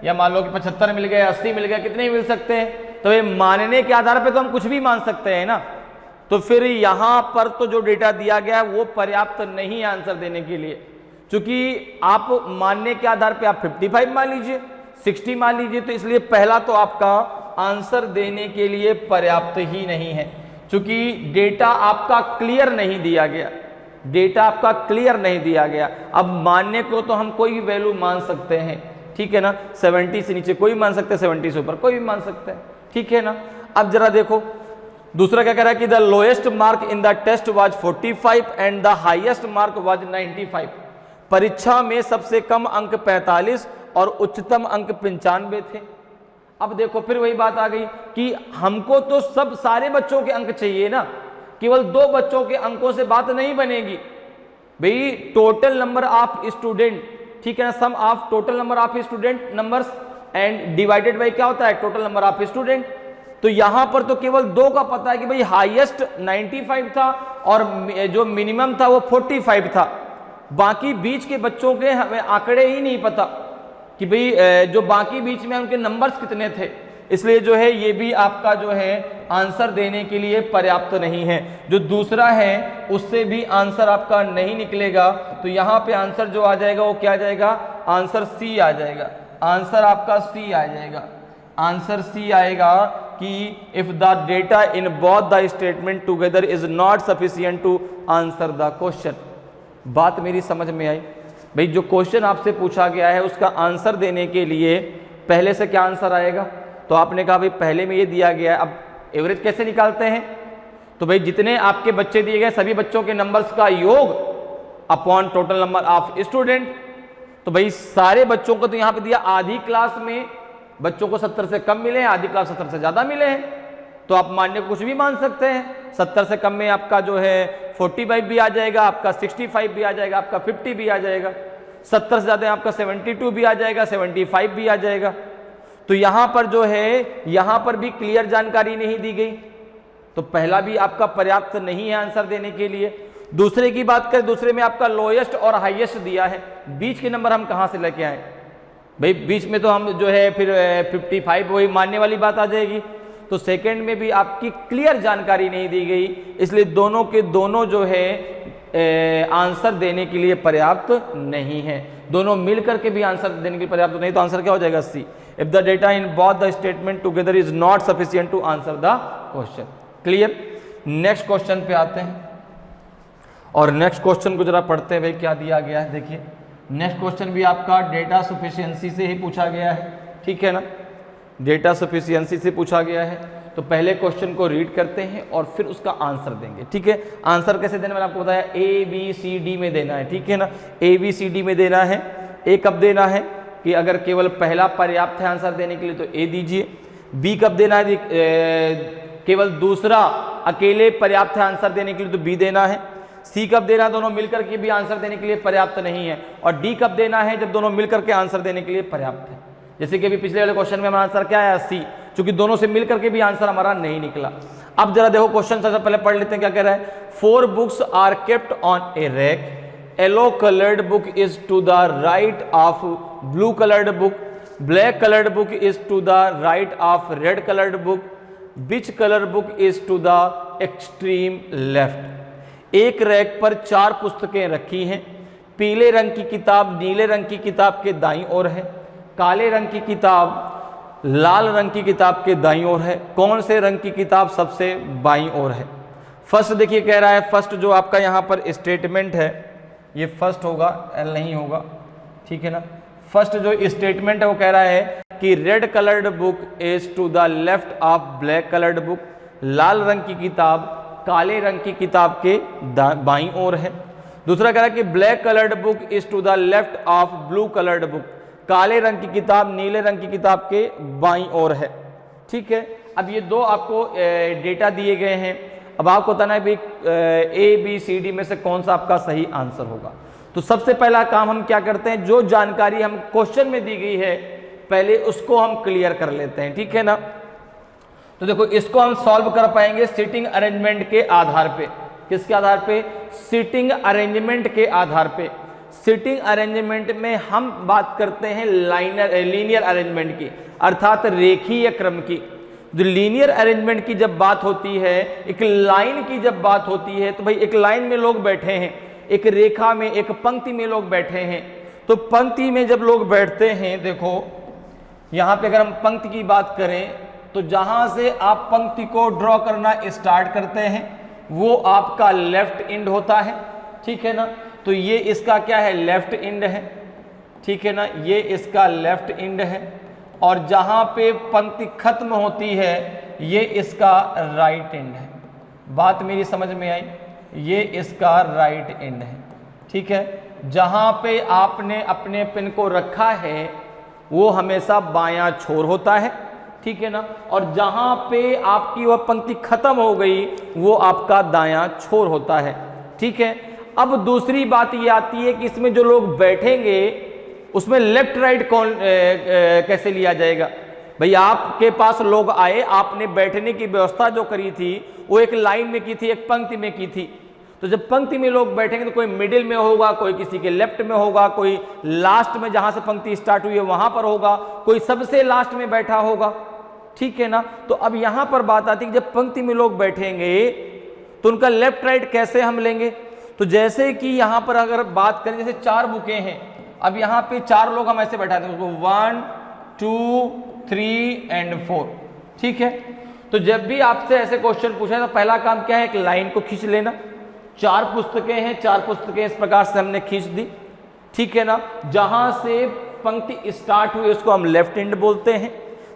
Speaker 2: या मान लो कि 75 मिल गए, 80 मिल गए, कितने ही मिल सकते हैं। तो ये मानने के आधार पे तो हम कुछ भी मान सकते हैं ना। तो फिर यहां पर तो जो डेटा दिया गया है वो पर्याप्त नहीं आंसर देने के लिए, क्योंकि आप मानने के आधार पे आप 55 मान लीजिए, 60 मान लीजिए, तो इसलिए पहला तो आपका आंसर देने के लिए पर्याप्त ही नहीं है, क्योंकि डेटा आपका क्लियर नहीं दिया गया। अब मानने को तो हम कोई भी वैल्यू मान सकते हैं, ठीक है ना, 70 से नीचे कोई मान सकते हैं, 70 से ऊपर कोई भी मान सकते हैं, ठीक है ना। अब जरा देखो दूसरा क्या कह रहा है कि the lowest mark in the test was 45 and the highest mark was 95। परीक्षा में सबसे कम अंक 45 और उच्चतम अंक 95 थे। अब देखो फिर वही बात आ गई कि हमको तो सब सारे बच्चों के अंक चाहिए ना, केवल 2 बच्चों के अंकों से बात नहीं बनेगी भाई। टोटल नंबर ऑफ स्टूडेंट, ठीक है ना, sum of total number of student numbers and divided by क्या होता है, टोटल नंबर ऑफ स्टूडेंट। तो यहां पर तो केवल 2 का पता है कि भाई हाईएस्ट 95 था और जो मिनिमम था वो 45 था, बाकी बीच के बच्चों के हमें आंकड़े ही नहीं पता कि भाई जो बाकी बीच में उनके नंबर्स कितने थे। इसलिए जो है ये भी आपका जो है आंसर देने के लिए पर्याप्त नहीं है। जो दूसरा है उससे भी आंसर आपका नहीं निकलेगा। तो यहाँ पे आंसर जो आ जाएगा वो क्या आ जाएगा, आंसर सी आ जाएगा, आंसर आपका सी आ जाएगा, आंसर सी आएगा कि if the data in both the statement together is not sufficient to answer the question. बात मेरी समझ में आई भाई? जो क्वेश्चन आपसे पूछा गया है उसका आंसर देने के लिए पहले से क्या आंसर आएगा? तो आपने कहा भाई पहले में ये दिया गया है, अब एवरेज कैसे निकालते हैं? तो भाई जितने आपके बच्चे दिए गए सभी बच्चों के नंबर्स का योग upon total number of student. तो भाई सारे बच्चों को तो यहाँ पे दिया, आधी क्लास में बच्चों को 70 से कम मिले हैं, आधी क्लास 70 से ज़्यादा मिले हैं। तो आप मानने को कुछ भी मान सकते हैं। 70 से कम में आपका जो है 45 भी आ जाएगा, आपका 65 भी आ जाएगा, आपका 50 भी आ जाएगा। 70 से ज़्यादा आपका 72 भी आ जाएगा, 75 भी आ जाएगा। तो यहाँ पर जो है यहाँ पर भी क्लियर जानकारी नहीं दी गई, तो पहला भी आपका पर्याप्त नहीं है आंसर देने के लिए। दूसरे की बात करें, दूसरे में आपका लोएस्ट और हाईएस्ट दिया है, बीच के नंबर हम कहाँ से लेके आए भाई? बीच में तो हम जो है फिर 55 वही मानने वाली बात आ जाएगी। तो सेकंड में भी आपकी क्लियर जानकारी नहीं दी गई, इसलिए दोनों के दोनों जो है आंसर देने के लिए पर्याप्त नहीं है। दोनों मिलकर के भी आंसर देने के लिए पर्याप्त नहीं, तो आंसर क्या हो जाएगा C. If the data in both the statement together is not sufficient to answer the question. Clear. Next question पे आते हैं और नेक्स्ट क्वेश्चन को जरा पढ़ते हैं भाई क्या दिया गया है। देखिए नेक्स्ट क्वेश्चन भी आपका डेटा सफिशिएंसी से ही पूछा गया है, ठीक है ना, डेटा सफिशिएंसी से पूछा गया है। तो पहले क्वेश्चन को रीड करते हैं और फिर उसका आंसर देंगे, ठीक है। आंसर कैसे देना मैंने आपको बताया, ए बी सी डी में देना है, ठीक है ना, ए बी सी डी में देना है। ए कब देना है कि अगर केवल पहला पर्याप्त है आंसर देने के लिए तो ए दीजिए। बी कब देना है, केवल दूसरा अकेले पर्याप्त है आंसर देने के लिए तो बी देना है। सी कब देना है, दोनों मिलकर के भी आंसर देने के लिए पर्याप्त नहीं है। और डी कब देना है, जब दोनों मिलकर के आंसर देने के लिए पर्याप्त है। जैसे कि अभी पिछले वाले क्वेश्चन में हमारा आंसर क्या आया, सी, क्योंकि दोनों से मिलकर के भी आंसर हमारा नहीं निकला। अब जरा देखो क्वेश्चन सबसे पहले पढ़ लेते हैं क्या कह रहा है। 4 books are kept on a rack, yellow coloured book is to the right of blue coloured book, black coloured book is to the right of red coloured book, which colour book is to the extreme left. एक रैक पर 4 पुस्तकें रखी हैं। पीले रंग की किताब नीले रंग की किताब के दाईं ओर है, काले रंग की किताब लाल रंग की किताब के दाईं ओर है। कौन से रंग की किताब सबसे बाईं ओर है। फर्स्ट देखिए कह रहा है, फर्स्ट जो आपका यहाँ पर स्टेटमेंट है ये फर्स्ट होगा, एल नहीं होगा, ठीक है ना। फर्स्ट जो स्टेटमेंट है वो कह रहा है कि red coloured book is to the left of black coloured book, लाल रंग की किताब काले रंग की किताब के बाईं ओर है। दूसरा कह रहा है कि black coloured book is to the left of blue coloured book, काले रंग की किताब नीले रंग की किताब के बाईं ओर है, ठीक है। अब ये दो आपको डेटा दिए गए हैं। अब आपको बताना है भाई ए बी सी डी में से कौन सा आपका सही आंसर होगा। तो सबसे पहला काम हम क्या करते हैं, जो जानकारी हम क्वेश्चन में दी गई है पहले उसको हम क्लियर कर लेते हैं, ठीक है ना। तो देखो इसको हम सॉल्व कर पाएंगे सीटिंग अरेंजमेंट के आधार पे। किसके आधार पे, सीटिंग अरेंजमेंट के आधार पे। सीटिंग अरेंजमेंट में हम बात करते हैं लीनियर अरेंजमेंट की, अर्थात रेखीय क्रम की। जो लीनियर अरेंजमेंट की जब बात होती है, एक लाइन की जब बात होती है, तो भाई एक लाइन में लोग बैठे हैं, एक रेखा में एक पंक्ति में लोग बैठे हैं। तो पंक्ति में जब लोग बैठते हैं, देखो यहां पे अगर हम पंक्ति की बात करें तो जहां से आप पंक्ति को ड्रॉ करना स्टार्ट करते हैं वो आपका लेफ्ट एंड होता है, ठीक है ना। तो ये इसका क्या है, लेफ्ट एंड है, ठीक है ना, ये इसका लेफ्ट एंड है। और जहां पे पंक्ति खत्म होती है ये इसका राइट एंड है। बात मेरी समझ में आई, ये इसका राइट एंड है, ठीक है। जहां पे आपने अपने पेन को रखा है वो हमेशा बायां छोर होता है, ठीक है ना। और जहां पे आपकी वह पंक्ति खत्म हो गई वो आपका दायां छोर होता है, ठीक है। अब दूसरी बात ये आती है कि इसमें जो लोग बैठेंगे उसमें लेफ्ट राइट कौन कैसे लिया जाएगा। भाई आपके पास लोग आए, आपने बैठने की व्यवस्था जो करी थी वो एक लाइन में की थी, एक पंक्ति में की थी। तो जब पंक्ति में लोग बैठेंगे तो कोई मिडिल में होगा, कोई किसी के लेफ्ट में होगा, कोई लास्ट में जहां से पंक्ति स्टार्ट हुई है वहां पर होगा, कोई सबसे लास्ट में बैठा होगा, ठीक है ना। तो अब यहां पर बात आती है कि जब पंक्ति में लोग बैठेंगे तो उनका लेफ्ट राइट कैसे हम लेंगे। तो जैसे कि यहां पर अगर बात करें, जैसे 4 बुकें हैं, अब यहां पे 4 लोग हम ऐसे बैठाते हैं उसको 1 2 3 एंड 4, ठीक है। तो जब भी आपसे ऐसे क्वेश्चन पूछे तो पहला काम क्या है, एक लाइन को खींच लेना। 4 पुस्तकें हैं, 4 पुस्तकें इस प्रकार से हमने खींच दी, ठीक है ना। जहां से पंक्ति स्टार्ट हुई उसको हम लेफ्ट एंड बोलते हैं,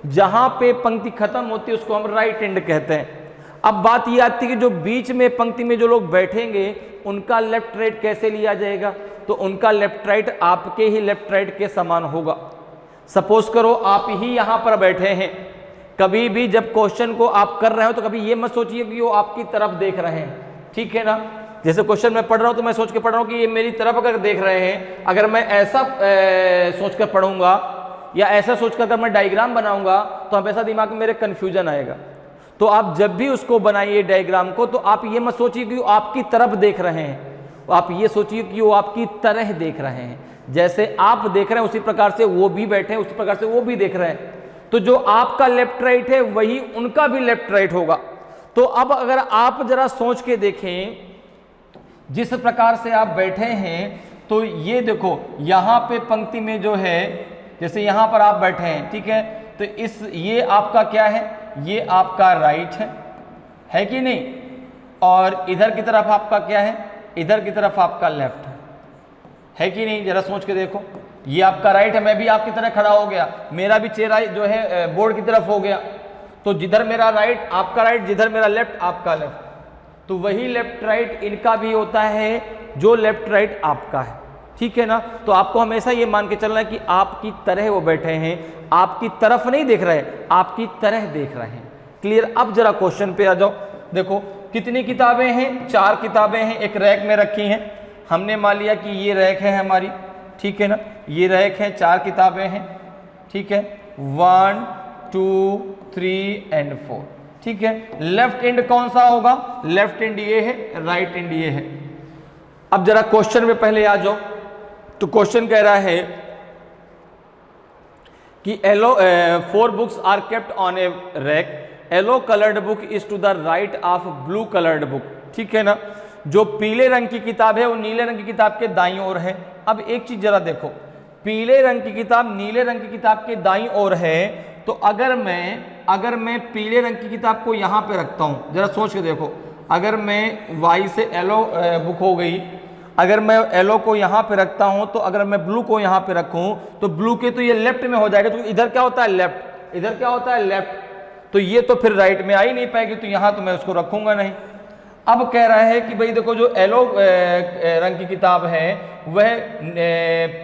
Speaker 2: जहां पे पंक्ति खत्म होती है उसको हम राइट एंड कहते हैं। अब बात ये आती है कि जो बीच में पंक्ति में जो लोग बैठेंगे उनका लेफ्ट राइट कैसे लिया जाएगा। तो उनका लेफ्ट राइट आपके ही लेफ्ट राइट के समान होगा। सपोज करो आप ही यहां पर बैठे हैं, कभी भी जब क्वेश्चन को आप कर रहे हो तो कभी ये मत सोचिए कि वो आपकी तरफ देख रहे हैं, ठीक है ना। जैसे क्वेश्चन मैं पढ़ रहा हूं तो मैं सोच के पढ़ रहा हूं कि ये मेरी तरफ अगर देख रहे हैं, अगर मैं ऐसा सोचकर पढ़ूंगा या ऐसा सोचकर अगर मैं डायग्राम बनाऊंगा तो हमेशा दिमाग में मेरे कंफ्यूजन आएगा। तो आप जब भी उसको बनाइए डायग्राम को तो आप ये मत सोचिए कि वो आपकी तरफ देख रहे हैं, आप ये सोचिए कि वो आपकी तरह देख रहे हैं। जैसे आप देख रहे हैं उसी प्रकार से वो भी बैठे हैं, उसी प्रकार से वो भी देख रहे हैं। तो जो आपका लेफ्ट राइट है वही उनका भी लेफ्ट राइट होगा। तो अब अगर आप जरा सोच के देखें जिस प्रकार से आप बैठे हैं, तो ये देखो यहाँ पे पंक्ति में जो है, जैसे यहाँ पर आप बैठे हैं, ठीक है, तो ये आपका क्या है, ये आपका राइट है कि नहीं, और इधर की तरफ आपका क्या है, इधर की तरफ आपका लेफ्ट है कि नहीं, जरा सोच के देखो। ये आपका राइट है, मैं भी आपकी तरह खड़ा हो गया, मेरा भी चेहरा जो है बोर्ड की तरफ हो गया, तो जिधर मेरा राइट आपका राइट, जिधर मेरा लेफ्ट आपका लेफ्ट, तो वही लेफ्ट राइट इनका भी होता है जो लेफ्ट राइट आपका है, ठीक है ना। तो आपको हमेशा ये मान के चलना है कि आपकी तरह वो बैठे हैं, आपकी तरफ नहीं देख रहे, आपकी तरह देख रहे हैं। क्लियर। अब जरा क्वेश्चन पे आ जाओ। देखो कितनी किताबें हैं, 4 किताबें हैं, एक रैक में रखी हैं। हमने मान लिया कि ये रैक है हमारी, ठीक है ना, ये रैक है, 4 किताबें हैं, ठीक है, 1 2 3 एंड 4, ठीक है। लेफ्ट एंड कौन सा होगा, लेफ्ट एंड ये है, राइट एंड ये है। अब जरा क्वेश्चन में पहले आ जाओ। तो क्वेश्चन कह रहा है कि 4 books are kept on a rack, yellow coloured book is to the right of blue coloured book, ठीक है ना। जो पीले रंग की किताब है वो नीले रंग की किताब के दाईं ओर है। अब एक चीज जरा देखो, पीले रंग की किताब नीले रंग की किताब के दाईं ओर है, तो अगर मैं पीले रंग की किताब को यहाँ पे रखता हूँ, जरा सोच के देखो, अगर मैं वाई से येलो बुक हो गई, अगर मैं येलो को यहाँ पे रखता हूँ, तो अगर मैं ब्लू को यहाँ पे रखूँ, तो ब्लू के तो ये लेफ्ट में हो जाएगा, तो इधर क्या होता है लेफ्ट, इधर क्या होता है लेफ्ट, तो ये तो फिर राइट में आ ही नहीं पाएगी, तो यहाँ तो मैं उसको रखूंगा नहीं। अब कह रहा है कि भाई देखो जो येलो रंग की किताब है वह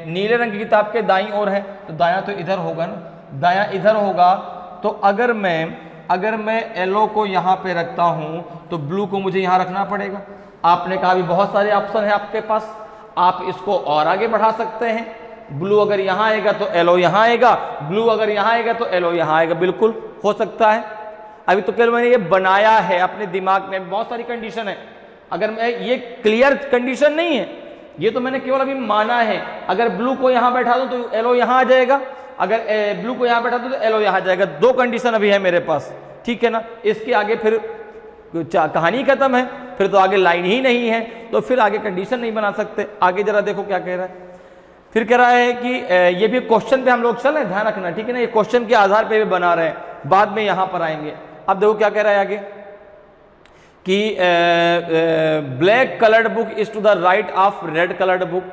Speaker 2: नीले रंग की किताब के दाईं ओर है, तो दायां तो इधर होगा ना, दायां इधर होगा। तो अगर मैं येलो को यहाँ पे रखता हूँ तो ब्लू को मुझे यहाँ रखना पड़ेगा। आपने कहा भी बहुत सारे ऑप्शन है आपके पास, आप इसको और आगे बढ़ा सकते हैं। ब्लू अगर यहाँ आएगा तो येलो यहाँ आएगा, ब्लू अगर यहाँ आएगा तो येलो यहाँ आएगा, बिल्कुल हो सकता है। अभी तो केवल मैंने ये बनाया है अपने दिमाग में, बहुत सारी कंडीशन है, अगर मैं ये क्लियर कंडीशन नहीं है, ये तो मैंने केवल अभी माना है। अगर ब्लू को यहाँ बैठा दूं तो येलो यहाँ आ जाएगा, अगर ब्लू को यहाँ बैठा दूं तो येलो यहाँ आ जाएगा। 2 कंडीशन अभी है मेरे पास, ठीक है ना। इसके आगे फिर कहानी खत्म है, फिर तो आगे लाइन ही नहीं है, तो फिर आगे कंडीशन नहीं बना सकते। आगे जरा देखो क्या कह रहा है, फिर कह रहा है कि ये भी क्वेश्चन पे हम लोग चल रहे हैं, ध्यान रखना, ठीक है ना, ये क्वेश्चन के आधार पे भी बना रहे हैं, बाद में यहां पर आएंगे। अब देखो क्या कह रहा है आगे कि black coloured book is to the right of red coloured book.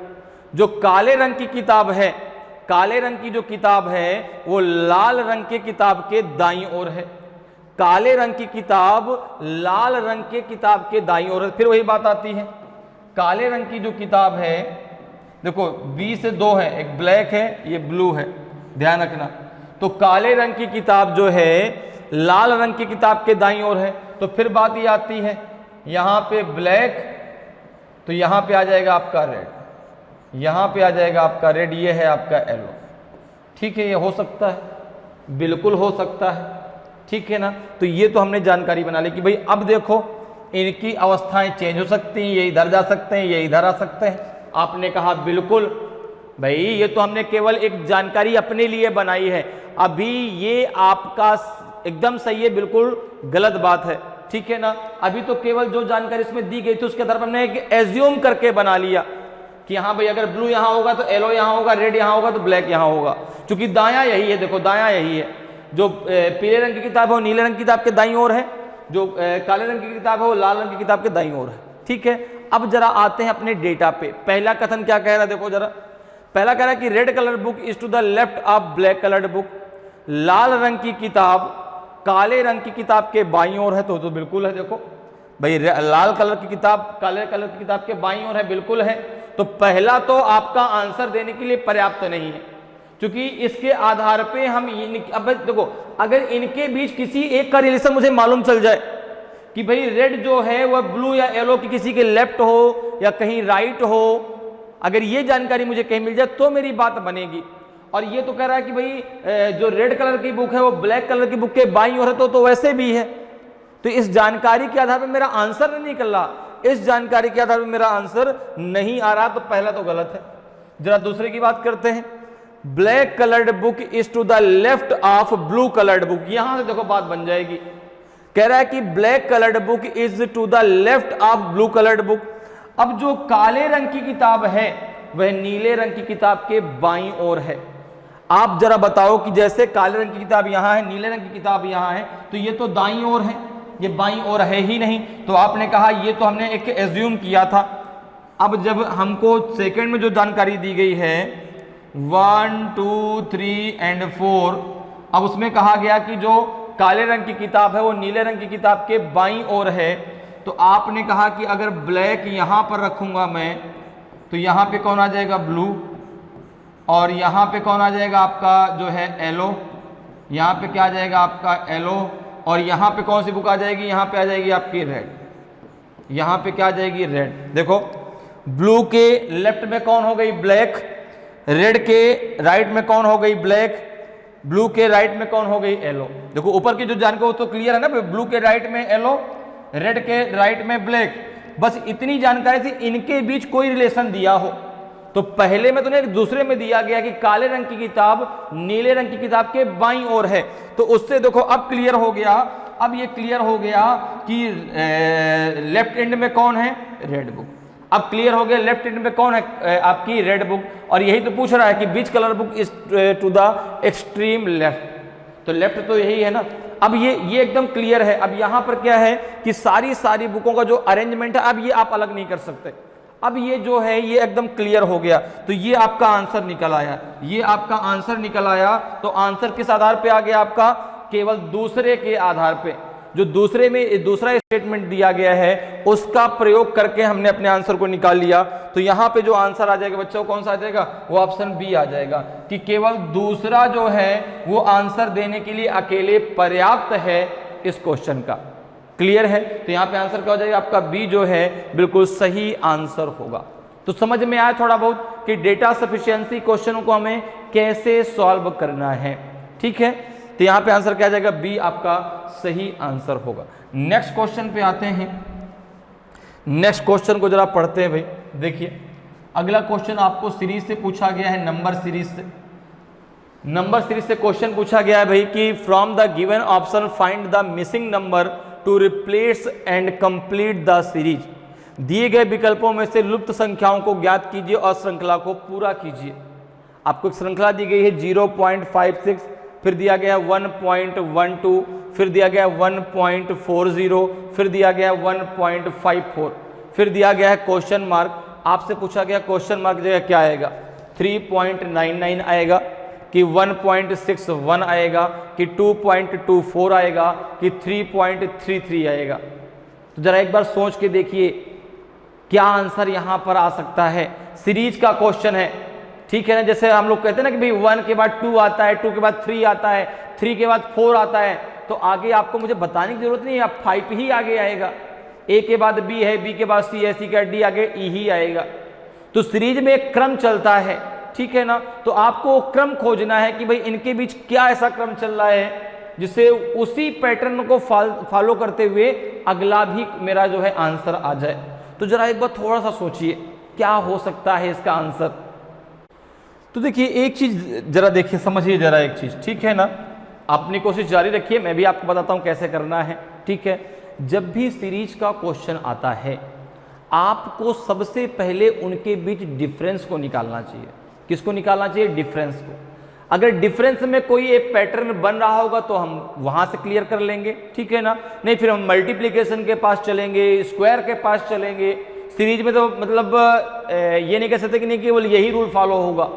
Speaker 2: जो काले रंग की किताब है, काले रंग की जो किताब है वो लाल रंग के किताब के दाईं ओर है। काले रंग की किताब लाल रंग के किताब के दाईं ओर है। फिर वही बात आती है, काले रंग की जो किताब है, देखो बी से 2 है, एक ब्लैक है, ये ब्लू है, ध्यान रखना। तो काले रंग की किताब जो है लाल रंग की किताब के दाईं ओर है, तो फिर बात ये आती है, यहां पे ब्लैक, तो यहां पे आ जाएगा आपका रेड, यहां पे आ जाएगा आपका रेड, ये है आपका येलो, ठीक है। ये हो सकता है, बिल्कुल हो सकता है, ठीक है ना। तो ये तो हमने जानकारी बना ली कि भाई अब देखो इनकी अवस्थाएं चेंज हो सकती हैं, ये इधर जा सकते हैं, ये इधर आ सकते हैं। आपने कहा बिल्कुल भाई, ये तो हमने केवल एक जानकारी अपने लिए बनाई है, अभी ये आपका एकदम सही है, बिल्कुल गलत बात है, ठीक है ना। अभी तो केवल जो जानकारी इसमें दी गई थी उसके आधार पर हमने एक एज्यूम करके बना लिया कि हाँ भाई अगर ब्लू यहाँ होगा तो येलो यहाँ होगा, रेड यहाँ होगा तो ब्लैक यहाँ होगा, क्योंकि दायां यही है, देखो दायां यही है। जो पीले रंग की किताब है वो नीले रंग की किताब के दाईं ओर है, जो काले रंग की किताब है वो लाल रंग की किताब के दाईं ओर है, ठीक है। अब जरा आते हैं अपने डेटा पे। पहला कथन क्या कह रहा है, देखो जरा, पहला कह रहा है कि red colour book is to the left of black coloured book. लाल रंग की किताब काले रंग की किताब के बाईं ओर है, तो बिल्कुल है। देखो भाई लाल कलर की किताब काले कलर की किताब के बाईं ओर है, बिल्कुल है। तो पहला तो आपका आंसर देने के लिए पर्याप्त नहीं है, क्योंकि इसके आधार पे हम अब देखो अगर इनके बीच किसी एक का रिलेशन मुझे मालूम चल जाए कि भाई रेड जो है वह ब्लू या येलो की किसी के लेफ्ट हो या कहीं राइट हो, अगर ये जानकारी मुझे कहीं मिल जाए तो मेरी बात बनेगी। और ये तो कह रहा है कि भाई जो रेड कलर की बुक है वो ब्लैक कलर की बुक के बाईं ओर है, तो वैसे भी है। तो इस जानकारी के आधार पर मेरा आंसर नहीं निकल रहा, इस जानकारी के आधार पर मेरा आंसर नहीं आ रहा, तो पहला तो गलत है। जरा दूसरे की बात करते हैं। Black coloured book is to the left of blue coloured book. यहां से देखो बात बन जाएगी, कह रहा है कि black coloured book is to the left of blue coloured book. अब जो काले रंग की किताब है वह नीले रंग की किताब के बाईं ओर है। आप जरा बताओ कि जैसे काले रंग की किताब यहां है, नीले रंग की किताब यहां है, तो ये तो दाईं ओर है, ये बाईं ओर है ही नहीं। तो आपने कहा ये तो हमने एक एज्यूम किया था। अब जब हमको सेकंड में जो जानकारी दी गई है 1 2 3 एंड 4, अब उसमें कहा गया कि जो काले रंग की किताब है वो नीले रंग की किताब के बाईं ओर है। तो आपने कहा कि अगर ब्लैक यहां पर रखूंगा मैं तो यहां पे कौन आ जाएगा, ब्लू, और यहां पे कौन आ जाएगा आपका जो है येलो, यहां पे क्या आ जाएगा आपका येलो, और यहां पे कौन सी बुक आ जाएगी, यहां पे आ जाएगी आपकी रेड, यहां पे क्या आ जाएगी, रेड। देखो ब्लू के लेफ्ट में कौन हो गई, ब्लैक, रेड के राइट में कौन हो गई, ब्लैक, ब्लू के राइट में कौन हो गई, येलो। देखो ऊपर की जो जानकारी वो तो क्लियर है ना, ब्लू के राइट में येलो, रेड के राइट में ब्लैक, बस इतनी जानकारी थी। इनके बीच कोई रिलेशन दिया हो तो पहले में तो नहीं, दूसरे में दिया गया कि काले रंग की किताब नीले रंग की किताब के बाईं ओर है, तो उससे देखो अब क्लियर हो गया। अब ये क्लियर हो गया कि लेफ्ट एंड में कौन है, रेड बुक। अब क्लियर हो गया लेफ्ट एंड में कौन है, आपकी रेड बुक, और यही तो पूछ रहा है कि which colour book is to the extreme left, तो लेफ्ट तो यही है ना। अब ये एकदम क्लियर है। अब यहां पर क्या है कि सारी बुकों का जो अरेंजमेंट है अब ये आप अलग नहीं कर सकते। अब ये जो है ये एकदम क्लियर हो गया, तो ये आपका आंसर निकल आया, ये आपका आंसर निकल आया। तो आंसर किस आधार पे आ गया आपका, केवल दूसरे के आधार पे, जो दूसरे में दूसरा स्टेटमेंट दिया गया है उसका प्रयोग करके हमने अपने आंसर को निकाल लिया। तो यहां पे जो आंसर आ जाएगा बच्चों, कौन सा आ जाएगा, वो ऑप्शन बी आ जाएगा कि केवल दूसरा जो है वो आंसर देने के लिए अकेले पर्याप्त है इस क्वेश्चन का। क्लियर है, तो यहां पे आंसर क्या हो जाएगा आपका, बी जो है बिल्कुल सही आंसर होगा। तो समझ में आया थोड़ा बहुत कि डेटा सफिशिएंसी क्वेश्चनों को हमें कैसे सॉल्व करना है। ठीक है, तो यहां पे आंसर क्या आ जाएगा, बी आपका सही आंसर होगा। नेक्स्ट क्वेश्चन पे आते हैं। नेक्स्ट क्वेश्चन को जरा पढ़ते हैं भाई। देखिए अगला क्वेश्चन आपको सीरीज से पूछा गया है, नंबर सीरीज से। नंबर सीरीज से क्वेश्चन पूछा गया है भाई कि from the given option find the missing number two replace and complete the series. दिए गए विकल्पों में से लुप्त संख्याओं को ज्ञात कीजिए और श्रृंखला को पूरा कीजिए। आपको एक श्रृंखला दी गई है 0.56, फिर दिया गया 1.12, फिर दिया गया 1.40, फिर दिया गया 1.54, फिर दिया गया है क्वेश्चन मार्क। आपसे पूछा गया क्वेश्चन मार्क जगह क्या आएगा, 3.99 आएगा कि 1.61 आएगा कि 2.24 आएगा कि 3.33 आएगा। तो जरा एक बार सोच के देखिए क्या आंसर यहां पर आ सकता है। सीरीज का क्वेश्चन है, ठीक है ना, जैसे हम लोग कहते हैं ना कि भाई 1 के बाद 2 आता है, 2 के बाद 3 आता है, 3 के बाद 4 आता है, तो आगे आपको मुझे बताने की जरूरत नहीं है, अब 5 ही आगे आएगा। ए के बाद बी है, बी के बाद सी है, सी के बाद डी, आगे ई ही आएगा। तो सीरीज में एक क्रम चलता है, ठीक है ना, तो आपको क्रम खोजना है कि भाई इनके बीच क्या ऐसा क्रम चल रहा है जिससे उसी पैटर्न को फॉलो करते हुए अगला भी मेरा जो है आंसर आ जाए। तो जरा एक बार थोड़ा सा सोचिए क्या हो सकता है इसका आंसर। तो देखिए एक चीज जरा देखिए, समझिए जरा एक चीज, ठीक है ना, अपनी कोशिश जारी रखिए, मैं भी आपको बताता हूं कैसे करना है। ठीक है, जब भी सीरीज का क्वेश्चन आता है आपको सबसे पहले उनके बीच डिफरेंस को निकालना चाहिए। किसको निकालना चाहिए, डिफरेंस को। अगर डिफरेंस में कोई एक पैटर्न बन रहा होगा तो हम वहां से क्लियर कर लेंगे, ठीक है ना, नहीं फिर हम मल्टीप्लिकेशन के पास चलेंगे, स्क्वायर के पास चलेंगे। सीरीज में तो मतलब ये नहीं कह सकते कि नहीं केवल यही रूल फॉलो होगा,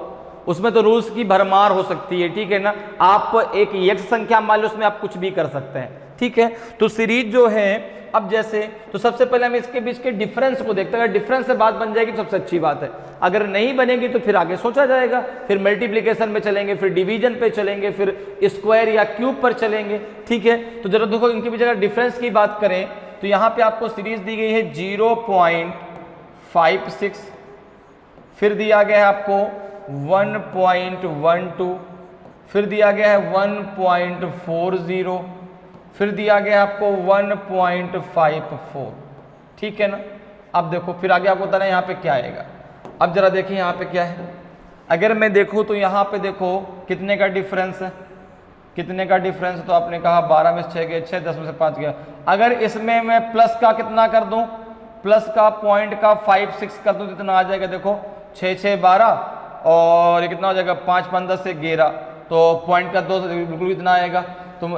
Speaker 2: उसमें तो रूल्स की भरमार हो सकती है, ठीक है ना। आप एक यक्ष संख्या मान लो, उसमें आप कुछ भी कर सकते हैं, ठीक है। तो सीरीज जो है अब जैसे, तो सबसे पहले हम इसके बीच के डिफरेंस को देखते हैं। अगर डिफरेंस से बात बन जाएगी तो सबसे अच्छी बात है, अगर नहीं बनेगी तो फिर आगे सोचा जाएगा, फिर मल्टीप्लिकेशन में चलेंगे, फिर डिवीजन पे चलेंगे, फिर स्क्वायर या क्यूब पर चलेंगे, ठीक है। तो जरा देखो इनके बीच अगर डिफरेंस की बात करें तो यहाँ पे आपको सीरीज दी गई है 0.56, फिर दिया गया है आपको 1.12, फिर दिया गया है 1.40, फिर दिया गया आपको 1.54, ठीक है ना। अब देखो फिर आगे आपको बताना है यहाँ पे क्या आएगा। अब जरा देखिए यहाँ पे क्या है, अगर मैं देखूँ तो यहाँ पे देखो कितने का डिफरेंस है, कितने का डिफरेंस, तो आपने कहा 12 में से 6 गए, 6 10 में से 5 गया। अगर इसमें मैं प्लस का कितना कर दूं, प्लस का पॉइंट का 5 6 कर दूं तो कितना आ जाएगा, देखो 6 6 12 और ये कितना हो जाएगा 5 5 10 से 11, तो पॉइंट का 2 बिल्कुल कितना आएगा, तो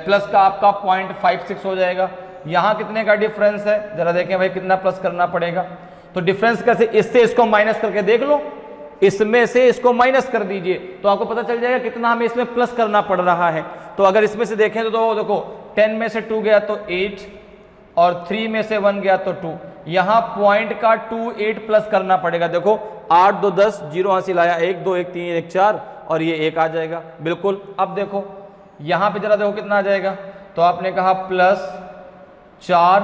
Speaker 2: प्लस का आपका 0.56 हो जाएगा। यहाँ कितने का डिफरेंस है, जरा देखें भाई कितना प्लस करना पड़ेगा। तो डिफरेंस कैसे, इससे इसको माइनस करके देख लो, इसमें से इसको माइनस कर दीजिए तो आपको पता चल जाएगा कितना हमें इसमें प्लस करना पड़ रहा है। तो अगर इसमें से देखें तो देखो 10 में से 2 गया तो 8 और 3 में से 1 गया तो 2, यहाँ पॉइंट का 2 8 प्लस करना पड़ेगा। देखो 8 2 10, 0 हासिल आया, 1 2 1 3 1 4 और ये 1 आ जाएगा बिल्कुल। अब देखो यहाँ पे जरा देखो कितना आ जाएगा, तो आपने कहा प्लस 4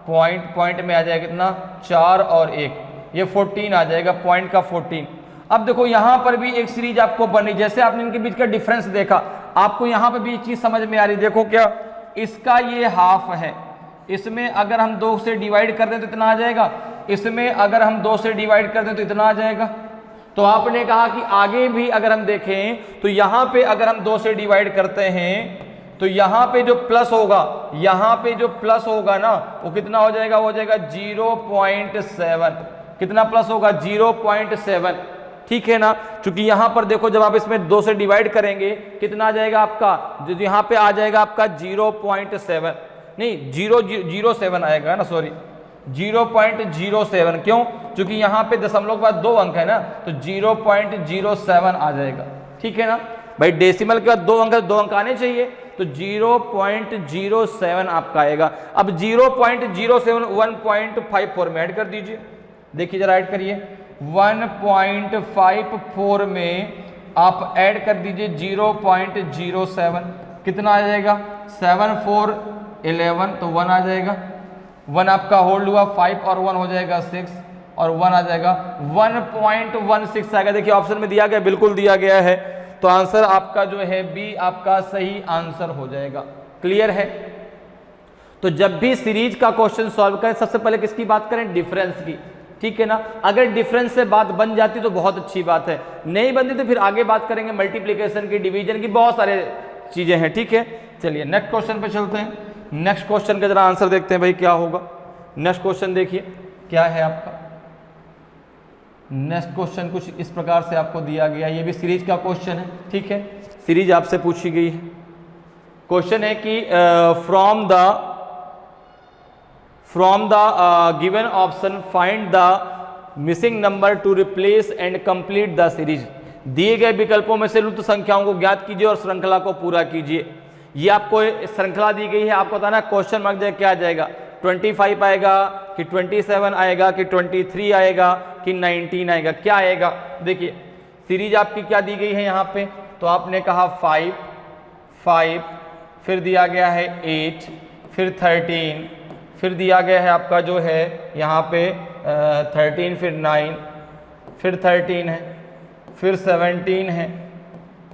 Speaker 2: पॉइंट में आ जाएगा कितना 4 और 1, ये 14 आ जाएगा, पॉइंट का 14। अब देखो यहाँ पर भी एक सीरीज आपको बनी, जैसे आपने इनके बीच का डिफरेंस देखा, आपको यहाँ पे भी एक चीज समझ में आ रही, देखो क्या इसका ये हाफ है, इसमें अगर हम 2 से डिवाइड कर दें तो इतना आ जाएगा, इसमें अगर हम 2 से डिवाइड कर दें तो इतना आ जाएगा। तो आपने कहा कि आगे भी अगर हम देखें तो यहाँ पे अगर हम 2 से डिवाइड करते हैं तो यहाँ पे जो प्लस होगा, यहाँ पे जो प्लस होगा ना वो कितना हो जाएगा, वो हो जाएगा 0.7, कितना प्लस होगा 0.7, ठीक है ना। क्योंकि यहाँ पर देखो जब आप इसमें 2 से डिवाइड करेंगे कितना आ जाएगा आपका, जो यहाँ पे आ जाएगा आपका 0.7 नहीं 007 आएगा ना, सॉरी 0.07, क्यों, क्योंकि यहाँ पे दशमलव के बाद 2 अंक है ना, तो 0.07 आ जाएगा, ठीक है ना भाई। डेसिमल के बाद 2 अंक आने चाहिए, तो 0.07 आपका आएगा। अब 0.07 1.54 में ऐड कर दीजिए, देखिए जरा ऐड करिए, 1.54 में आप ऐड कर दीजिए 0.07, कितना आ जाएगा 7 4 11, तो 1 आ जाएगा, 1 आपका होल्ड हुआ, 5 और 1 हो जाएगा 6 और 1 आ जाएगा 1.16 आएगा। देखिए ऑप्शन में दिया गया, बिल्कुल दिया गया है, तो आंसर आपका जो है बी आपका सही आंसर हो जाएगा। क्लियर है। तो जब भी सीरीज का क्वेश्चन सॉल्व करें सबसे पहले किसकी बात करें, डिफरेंस की, ठीक है ना। अगर डिफरेंस से बात बन जाती तो बहुत अच्छी बात है, नहीं बनती तो फिर आगे बात करेंगे मल्टीप्लिकेशन की, डिवीजन की, बहुत सारे चीजें हैं, ठीक है। चलिए नेक्स्ट क्वेश्चन पे चलते हैं। नेक्स्ट क्वेश्चन का जरा आंसर देखते हैं भाई क्या होगा। नेक्स्ट क्वेश्चन देखिए क्या है आपका। नेक्स्ट क्वेश्चन कुछ इस प्रकार से आपको दिया गया, ये भी सीरीज का क्वेश्चन है, ठीक है, सीरीज आपसे पूछी गई है। क्वेश्चन है कि from the given option find the missing number two replace and complete the series. दिए गए विकल्पों में से लुप्त संख्याओं को ज्ञात कीजिए और श्रृंखला को पूरा कीजिए। ये आपको श्रृंखला दी गई है, आपको बताना क्वेश्चन मार्क जाए क्या आ जाएगा, 25 आएगा कि 27 आएगा कि 23 आएगा कि 19 आएगा, क्या आएगा। देखिए सीरीज आपकी क्या दी गई है यहाँ पे, तो आपने कहा 5 फिर दिया गया है 8 फिर 13 फिर दिया गया है आपका जो है यहाँ पे 13 फिर 9 फिर 13 है फिर 17 है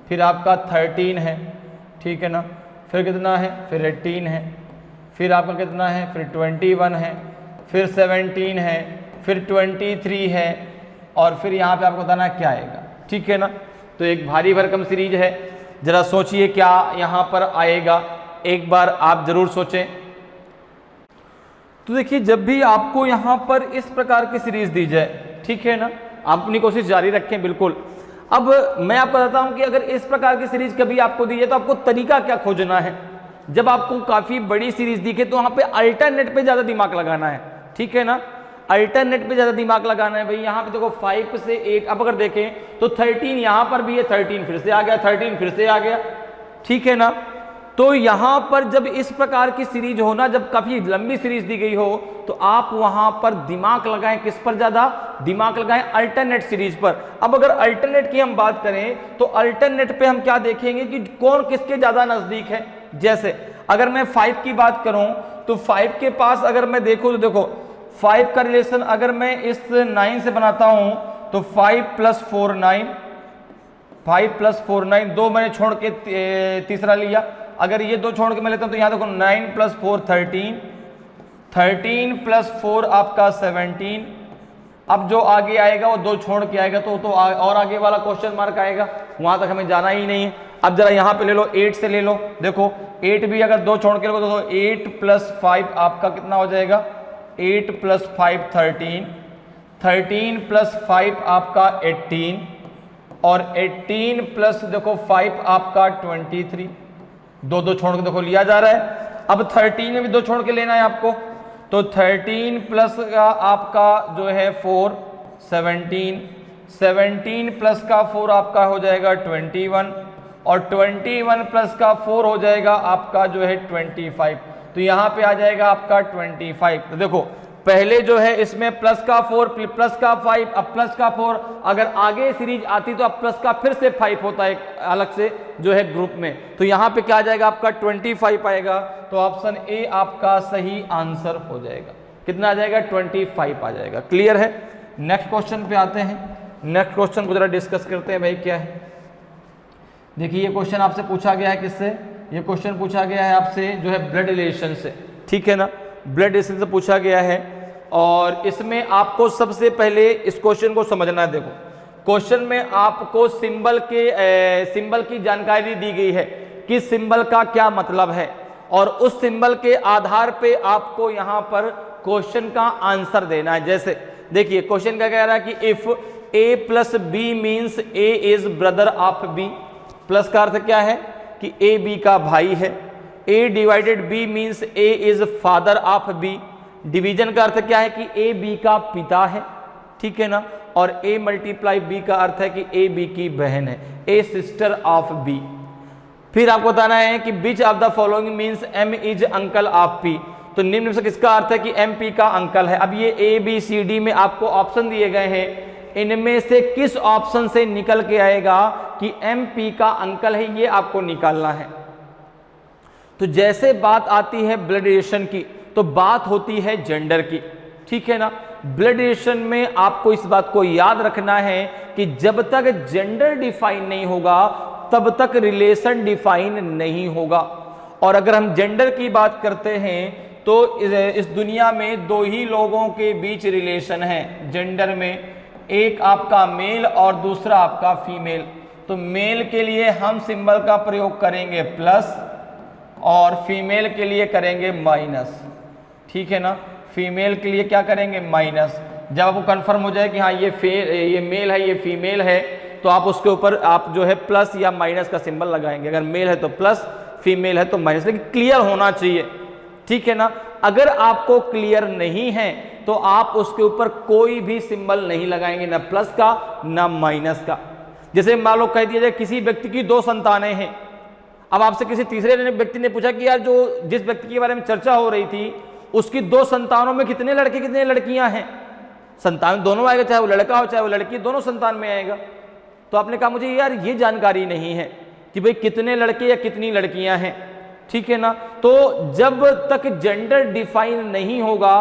Speaker 2: फिर आपका 13 है, ठीक है ना, फिर कितना है फिर 18 है, फिर आपका कितना है फिर 21 है, फिर 17 है, फिर 23 है और फिर यहाँ पे आपको बताना क्या आएगा, ठीक है ना। तो एक भारी भरकम सीरीज है, जरा सोचिए क्या यहाँ पर आएगा, एक बार आप जरूर सोचें। तो देखिए जब भी आपको यहाँ पर इस प्रकार की सीरीज दी जाए, ठीक है ना, आप अपनी कोशिश जारी रखें बिल्कुल। अब मैं आपको बताता हूँ कि अगर इस प्रकार की सीरीज कभी आपको दी जाए तो आपको तरीका क्या खोजना है। जब आपको काफी बड़ी सीरीज दिखे तो वहां पे अल्टरनेट पे ज्यादा दिमाग लगाना है, ठीक है ना, अल्टरनेट पे ज्यादा दिमाग लगाना है भाई। यहाँ पे देखो 5 से 1, अब अगर देखें तो 13 यहाँ पर भी है, 13 फिर से आ गया, 13 फिर से आ गया, ठीक है ना। तो यहाँ पर जब इस प्रकार की सीरीज हो ना, जब काफी लंबी सीरीज दी गई हो तो आप वहां पर दिमाग लगाएं, किस पर ज्यादा दिमाग लगाएं, अल्टरनेट सीरीज पर। अब अगर अल्टरनेट की हम बात करें तो अल्टरनेट पे हम क्या देखेंगे कि कौन किसके ज्यादा नजदीक है। जैसे अगर मैं 5 की बात करूं तो 5 के पास अगर मैं देखूं तो देखो 5 का रिलेशन अगर मैं इस 9 से बनाता हूं तो 5 + 4 9, 5 + 4 9, 2 मैंने छोड़ के तीसरा लिया। अगर ये 2 छोड़ के मैं लेता हूं तो यहां देखो 9 + 4 13, 13 + 4 आपका 17। अब जो आगे आएगा वो 2 छोड़ के आएगा तो और आगे वाला क्वेश्चन मार्क आएगा, वहां तक हमें जाना ही नहीं है। अब जरा यहाँ पे ले लो 8 से ले लो, देखो 8 भी अगर 2 छोड़ के लो तो 8 + 5 आपका कितना हो जाएगा 8 + 5 13, 13 + 5 आपका 18 और 18 प्लस देखो 5 आपका 23। दो दो छोड़ के देखो लिया जा रहा है। अब 13 में भी दो छोड़ के लेना है आपको, तो 13 प्लस का आपका जो है 4 17, 17 प्लस का 4 आपका हो जाएगा 21 और 21 प्लस का 4 हो जाएगा आपका जो है 25। तो यहाँ पे आ जाएगा आपका 25। तो देखो पहले जो है इसमें प्लस का 4 प्लस का 5, अब प्लस का 4, अगर आगे सीरीज आती तो अब प्लस का फिर से 5 होता है अलग से जो है ग्रुप में। तो यहाँ पे क्या आ जाएगा आपका 25 आएगा। तो ऑप्शन ए आपका सही आंसर हो जाएगा। कितना आ जाएगा 25 आ जाएगा। क्लियर है। नेक्स्ट क्वेश्चन पे आते हैं। नेक्स्ट क्वेश्चन को जरा डिस्कस करते हैं भाई क्या है। देखिए ये क्वेश्चन आपसे पूछा गया है किससे, ये क्वेश्चन पूछा गया है आपसे जो है ब्लड रिलेशन से, ठीक है ना, ब्लड रिलेशन से पूछा गया है। और इसमें आपको सबसे पहले इस क्वेश्चन को समझना है। देखो क्वेश्चन में आपको सिंबल की जानकारी दी गई है कि सिंबल का क्या मतलब है और उस सिंबल के आधार पे आपको यहाँ पर क्वेश्चन का आंसर देना है। जैसे देखिए क्वेश्चन क्या कह रहा है कि if A plus B means A is brother of B. Plus का अर्थ क्या है कि ए बी का भाई है। A divided B means A is father of B. Division का अर्थ क्या है कि ए बी का पिता है, ठीक है ना। और ए मल्टीप्लाई बी का अर्थ है कि ए बी की बहन है, ए सिस्टर ऑफ बी। फिर आपको बताना है कि which of the following means M is uncle of P. तो निम्न से किसका अर्थ है कि एम पी का अंकल है। अब ये ए बी सी डी में आपको ऑप्शन दिए गए हैं, इनमें से किस ऑप्शन से निकल के आएगा कि एम पी का अंकल है, ये आपको निकालना है। तो जैसे बात आती है ब्लड रिलेशन की तो बात होती है जेंडर की, ठीक है ना। ब्लड रिलेशन में आपको इस बात को याद रखना है कि जब तक जेंडर डिफाइन नहीं होगा तब तक रिलेशन डिफाइन नहीं होगा। और अगर हम जेंडर की बात करते हैं तो इस दुनिया में दो ही लोगों के बीच रिलेशन है जेंडर में, एक आपका मेल और दूसरा आपका फीमेल। तो मेल के लिए हम सिंबल का प्रयोग करेंगे प्लस और फीमेल के लिए करेंगे माइनस, ठीक है ना। फीमेल के लिए क्या करेंगे माइनस। जब आपको कंफर्म हो जाए कि हाँ ये मेल है ये फीमेल है तो आप उसके ऊपर आप जो है प्लस या माइनस का सिंबल लगाएंगे। अगर मेल है तो प्लस, फीमेल है तो माइनस, लेकिन क्लियर होना चाहिए, ठीक है ना। अगर आपको क्लियर नहीं है तो आप उसके ऊपर कोई भी सिंबल नहीं लगाएंगे, ना प्लस का ना माइनस का। जैसे मान लो कह दिया जाए किसी व्यक्ति की 2 संतानें हैं। अब आपसे किसी तीसरे व्यक्ति ने पूछा कि यार जो जिस व्यक्ति के बारे में चर्चा हो रही थी उसकी 2 संतानों में कितने लड़के कितने लड़कियां हैं। संतान दोनों आएगा, चाहे वो लड़का हो चाहे वो लड़की, दोनों संतान में आएगा। तो आपने कहा मुझे यार ये जानकारी नहीं है कि भाई कितने लड़के या कितनी लड़कियां हैं, ठीक है ना। तो जब तक जेंडर डिफाइन नहीं होगा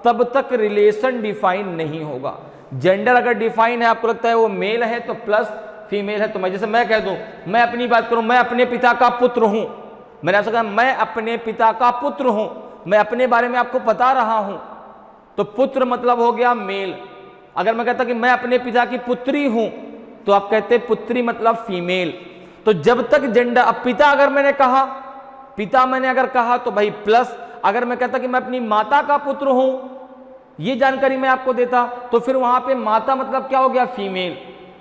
Speaker 2: तब तक रिलेशन डिफाइन नहीं होगा। जेंडर अगर डिफाइन है, आपको लगता है वो मेल है तो प्लस, फीमेल है तो मैं, जैसे मैं कह दूं, मैं अपनी बात करूं, मैं अपने पिता का पुत्र हूं, मैंने आपसे कहा मैं अपने पिता का पुत्र हूं, मैं अपने बारे में आपको बता रहा हूं, तो पुत्र मतलब हो गया मेल। अगर मैं कहता कि मैं अपने पिता की पुत्री हूं तो आप कहते पुत्री मतलब फीमेल। तो जब तक जेंडर, अब पिता अगर मैंने कहा, पिता मैंने अगर कहा तो भाई प्लस। अगर मैं कहता कि मैं अपनी माता का पुत्र हूं, ये जानकारी मैं आपको देता तो फिर वहां पे माता मतलब क्या हो गया फीमेल,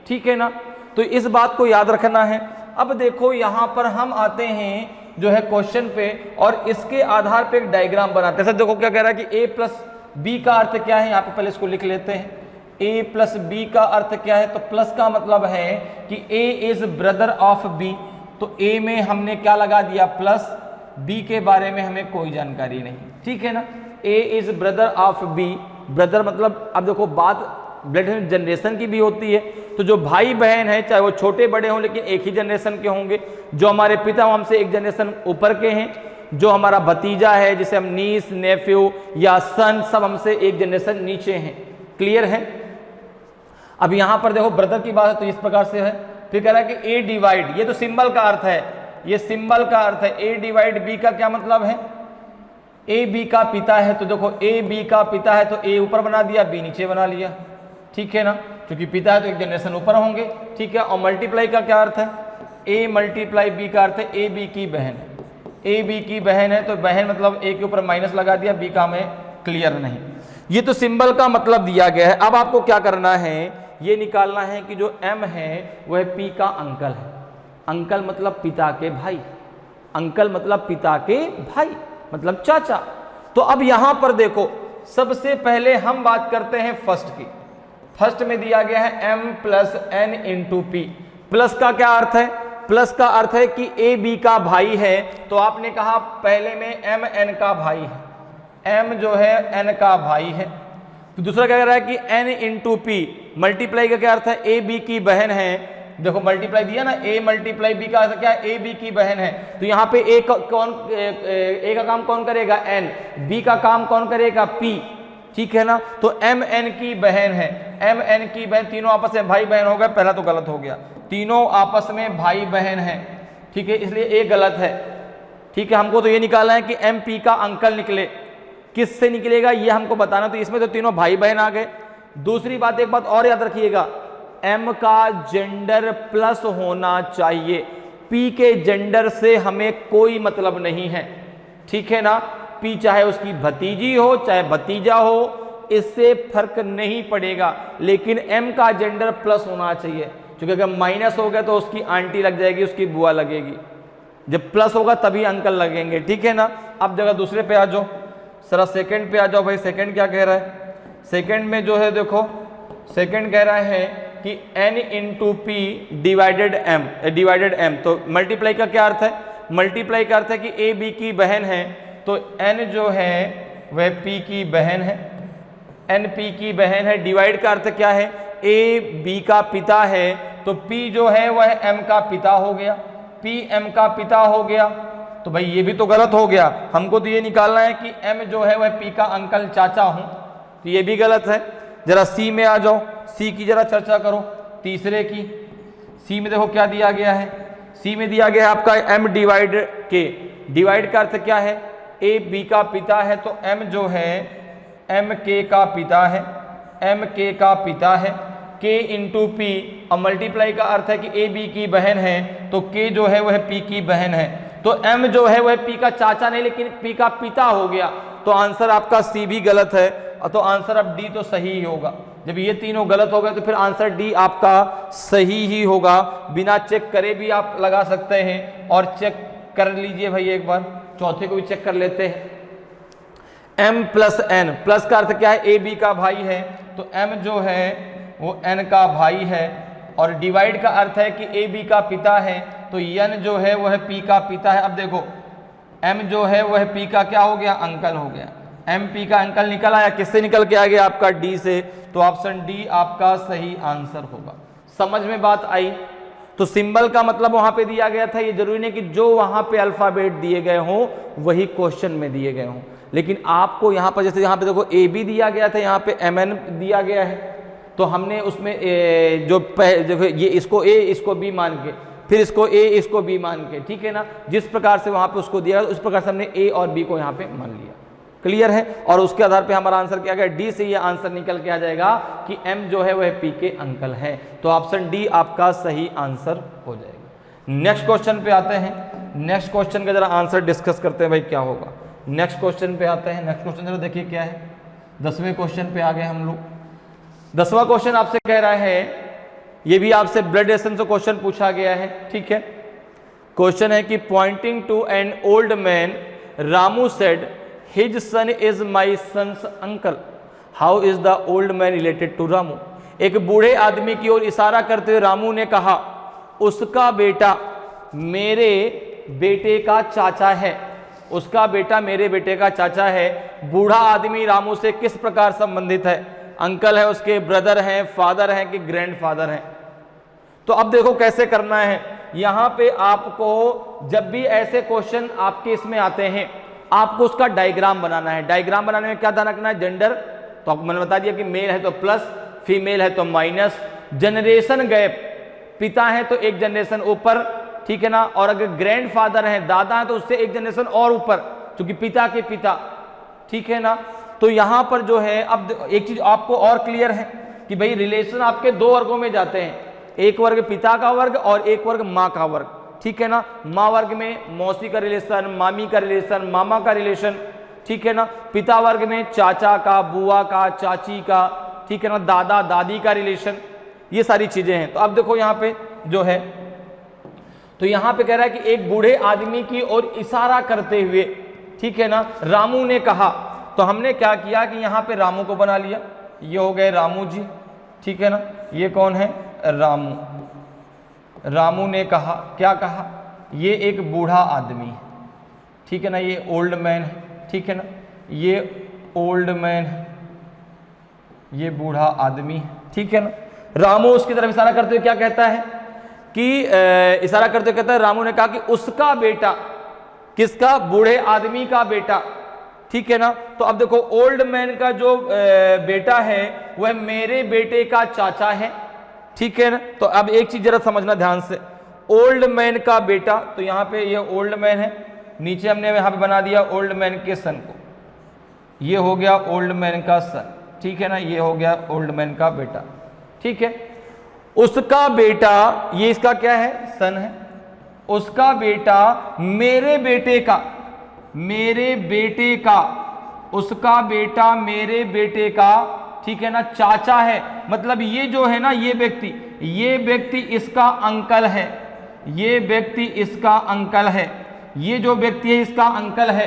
Speaker 2: ठीक है ना। तो इस बात को याद रखना है। अब देखो यहां पर हम आते हैं जो है क्वेश्चन पे और इसके आधार पे एक डायग्राम बनाते हैं। सर देखो क्या कह रहा है कि a प्लस बी का अर्थ क्या है, यहाँ पे पहले इसको लिख लेते हैं। a प्लस बी का अर्थ क्या है, तो प्लस का मतलब है कि a is brother of b। तो a में हमने क्या लगा दिया प्लस, b के बारे में हमें कोई जानकारी नहीं, ठीक है ना। a is brother of b, brother मतलब अब देखो बात ब्लड जनरेशन की भी होती है। तो जो भाई बहन है चाहे वो छोटे बड़े हों लेकिन एक ही जनरेशन के होंगे। जो हमारे पिता हमसे एक जनरेशन ऊपर के हैं, जो हमारा भतीजा है जिसे हम नीस नेफ्यू या सन, सब हमसे एक जनरेशन नीचे हैं। क्लियर है। अब यहां पर देखो ब्रदर की बात है तो इस प्रकार से है। फिर कह रहा है कि ए डिवाइड, ये तो सिंबल का अर्थ है, ये सिंबल का अर्थ है। ए डिवाइड बी का क्या मतलब है, ए बी का पिता है तो देखो ए बी का पिता है तो ए ऊपर बना दिया बी नीचे बना लिया, ठीक है ना, क्योंकि पिता है तो एक जनरेशन ऊपर होंगे, ठीक है। और मल्टीप्लाई का क्या अर्थ है, ए मल्टीप्लाई बी का अर्थ है ए बी की बहन, ए बी की बहन है तो बहन मतलब ए के ऊपर माइनस लगा दिया, बी का हमें क्लियर नहीं। ये तो सिंबल का मतलब दिया गया है। अब आपको क्या करना है, ये निकालना है कि जो m है वह p का अंकल है। अंकल मतलब पिता के भाई, अंकल मतलब पिता के भाई मतलब चाचा। तो अब यहां पर देखो, सबसे पहले हम बात करते हैं फर्स्ट की। फर्स्ट में दिया गया है m plus n into P. Plus का क्या अर्थ है, प्लस का अर्थ है कि a b का भाई है, तो आपने कहा पहले में m n का भाई है, m जो है n का भाई है। तो दूसरा क्या कह रहा है कि n इंटू पी, मल्टीप्लाई का क्या अर्थ है, a b की बहन है। देखो मल्टीप्लाई दिया ना, a मल्टीप्लाई b का अर्थ क्या है, a b की बहन है। तो यहाँ पे a का काम कौन करेगा, n, b का काम कौन करेगा, p, ठीक है ना। तो m n की बहन है, m n की बहन, तीनों आपस में भाई बहन हो गए, पहला तो गलत हो गया, तीनों आपस में भाई बहन है, ठीक है, इसलिए a गलत है, ठीक है। हमको तो ये निकालना है कि m p का अंकल निकले, किससे निकलेगा ये हमको बताना। तो इसमें तो तीनों भाई बहन आ गए। दूसरी बात, एक बात और याद रखिएगा, m का जेंडर प्लस होना चाहिए, p के जेंडर से हमें कोई मतलब नहीं है, ठीक है ना। p चाहे उसकी भतीजी हो चाहे भतीजा हो, इससे फर्क नहीं पड़ेगा, लेकिन m का जेंडर प्लस होना चाहिए, क्योंकि अगर माइनस हो गया तो उसकी आंटी लग जाएगी, उसकी बुआ लगेगी, जब प्लस होगा तभी अंकल लगेंगे, ठीक है ना। अब जगह दूसरे पे आ जाओ, जरा सेकंड पे आ जाओ भाई। सेकंड क्या कह रहा है, सेकंड में जो है देखो, सेकंड कह रहा है कि n into P divided m। तो मल्टीप्लाई का क्या अर्थ है, मल्टीप्लाई का अर्थ है कि a b की बहन है, तो n जो है वह p की बहन है, n p की बहन है। डिवाइड का अर्थ क्या है, a b का पिता है, तो p जो है वह m का पिता हो गया, p m का पिता हो गया। तो भाई ये भी तो गलत हो गया, हमको तो ये निकालना है कि m जो है वह p का अंकल चाचा हूं, तो ये भी गलत है। जरा c में आ जाओ, c की जरा चर्चा करो, तीसरे की। c में देखो क्या दिया गया है, c में दिया गया है आपका m डिवाइड k। डिवाइड का अर्थ क्या है, a b का पिता है, तो m जो है m k का पिता है, m k का पिता है, k इंटू पी। और मल्टीप्लाई का अर्थ है कि a b की बहन है, तो k जो है वह p की बहन है, तो m जो है वह p का चाचा नहीं लेकिन p का पिता हो गया। तो आंसर आपका c भी गलत है, तो आंसर अब d तो सही ही होगा। जब ये तीनों गलत हो गए तो फिर आंसर d आपका सही ही होगा, बिना चेक करे भी आप लगा सकते हैं। और चेक कर लीजिए भाई एक बार, चौथे को भी चेक कर लेते हैं। m प्लस n, प्लस का अर्थ क्या है, a b का भाई है, तो m जो है वो n का भाई है। और डिवाइड का अर्थ है कि a b का पिता है, तो n जो है वह p का पिता है। अब देखो m जो है वह p का क्या हो गया, अंकल हो गया, m p का अंकल निकल आया, किससे निकल के आ गया, आपका d से। तो ऑप्शन डी आपका सही आंसर होगा। समझ में बात आई। तो सिंबल का मतलब वहां पे दिया गया था, ये जरूरी नहीं कि जो वहां पे अल्फाबेट दिए गए हों वही क्वेश्चन में दिए गए हों, लेकिन आपको यहाँ पर, जैसे यहाँ पे देखो ए बी दिया गया था, यहाँ पे एम एन दिया गया है, तो हमने उसमें देखो ये इसको ए इसको बी मान के, फिर इसको ए इसको बी मान के, ठीक है ना, जिस प्रकार से वहां पे उसको दिया उस प्रकार से हमने ए और बी को यहाँ पे मान लिया। क्लियर है। और उसके आधार पे हमारा आंसर क्या गया, डी से ये आंसर निकल के आ जाएगा कि एम जो है वह पी के अंकल है। तो ऑप्शन डी आपका सही आंसर हो जाएगा। नेक्स्ट क्वेश्चन पे आते हैं। नेक्स्ट क्वेश्चन का जरा आंसर डिस्कस करते हैं भाई क्या होगा। नेक्स्ट क्वेश्चन पे आते हैं। नेक्स्ट क्वेश्चन जरा देखिए क्या है। 10वें क्वेश्चन पे आ गए हम लोग। 10वां क्वेश्चन आपसे कह रहा है, ये भी आपसे ब्लड रिलेशन से क्वेश्चन पूछा गया है, ठीक है। क्वेश्चन है कि pointing to an old man Ramu said his son is my son's uncle, how is the old man related to Ramu. एक बूढ़े आदमी की ओर इशारा करते हुए रामू ने कहा, उसका बेटा मेरे बेटे का चाचा है, उसका बेटा मेरे बेटे का चाचा है। बूढ़ा आदमी रामू से किस प्रकार संबंधित है, अंकल है उसके, ब्रदर हैं, फादर हैं कि ग्रैंडफादर हैं। तो अब देखो कैसे करना है। यहां पे आपको जब भी ऐसे क्वेश्चन आपके इसमें आते हैं, आपको उसका डायग्राम बनाना है। डायग्राम बनाने में क्या ध्यान रखना है, जेंडर, तो आपको मैंने बता दिया कि मेल है तो प्लस, फीमेल है तो माइनस, जनरेशन गैप, पिता है तो एक जनरेशन ऊपर, ठीक है ना, और अगर ग्रैंडफादर है, दादा है, तो उससे एक जनरेशन और ऊपर, क्योंकि पिता के पिता, ठीक है ना। तो यहां पर जो है, अब एक चीज आपको और क्लियर है कि भाई रिलेशन आपके दो वर्गों में जाते हैं, एक वर्ग पिता का वर्ग और एक वर्ग माँ का वर्ग, ठीक है ना। माँ वर्ग में मौसी का रिलेशन, मामी का रिलेशन, मामा का रिलेशन,
Speaker 1: ठीक है ना। पिता वर्ग में चाचा का, बुआ का, चाची का, ठीक है ना, दादा दादी का रिलेशन, ये सारी चीजें हैं। तो अब देखो यहाँ पे जो है, तो यहाँ पे कह रहा है कि एक बूढ़े आदमी की ओर इशारा करते हुए, ठीक है ना, रामू ने कहा। तो हमने क्या किया कि यहाँ पे रामू को बना लिया, ये हो गए रामू जी, ठीक है ना। ये कौन है? रामू। रामू ने कहा, क्या कहा? ये एक बूढ़ा आदमी है, ठीक है ना, ये ओल्ड मैन है, ठीक है ना, ये ओल्ड मैन है, ये बूढ़ा आदमी है, ठीक है ना। रामू उसकी तरफ इशारा करते हुए क्या कहता है कि इशारा करते हुए कहता है, रामू ने कहा कि उसका बेटा, किसका? बूढ़े आदमी का बेटा, ठीक है ना। तो अब देखो ओल्ड मैन का जो बेटा है वह मेरे बेटे का चाचा है, ठीक है ना। तो अब एक चीज जरा समझना ध्यान से, ओल्ड मैन का बेटा, तो यहाँ पे ये ओल्ड मैन है, नीचे हमने यहाँ पे बना दिया ओल्ड मैन के सन को, ये हो गया ओल्ड मैन का सन, ठीक है ना, ये हो गया ओल्ड मैन का बेटा, ठीक है। उसका बेटा, ये इसका क्या है? सन है। उसका बेटा मेरे बेटे का, मेरे बेटे का, उसका बेटा मेरे बेटे का, ठीक है ना, चाचा है। मतलब ये जो है ना, ये व्यक्ति इसका अंकल है, ये व्यक्ति इसका अंकल है, ये जो व्यक्ति है इसका अंकल है।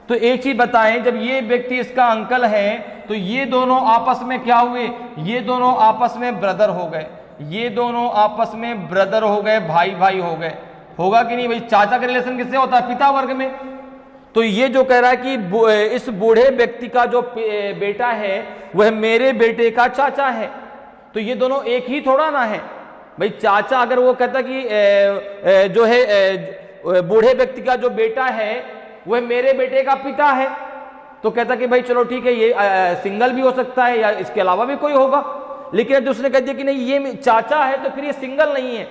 Speaker 1: तो एक चीज बताएं, जब ये व्यक्ति इसका अंकल है तो ये दोनों आपस में क्या हुए? ये दोनों आपस में ब्रदर हो गए, ये दोनों आपस में ब्रदर हो गए, भाई भाई हो गए। होगा कि नहीं भाई? चाचा का रिलेशन किससे होता है? पिता वर्ग में। तो ये जो कह रहा है कि इस बूढ़े व्यक्ति का जो बेटा है वह मेरे बेटे का चाचा है, तो ये दोनों एक ही थोड़ा ना है भाई। चाचा अगर वो कहता कि जो है बूढ़े व्यक्ति का जो बेटा है वह मेरे बेटे का पिता है, तो कहता कि भाई चलो ठीक है, ये सिंगल भी हो सकता है या इसके अलावा भी कोई होगा। लेकिन जब उसने कह दिया कि नहीं ये चाचा है, तो फिर ये सिंगल नहीं है,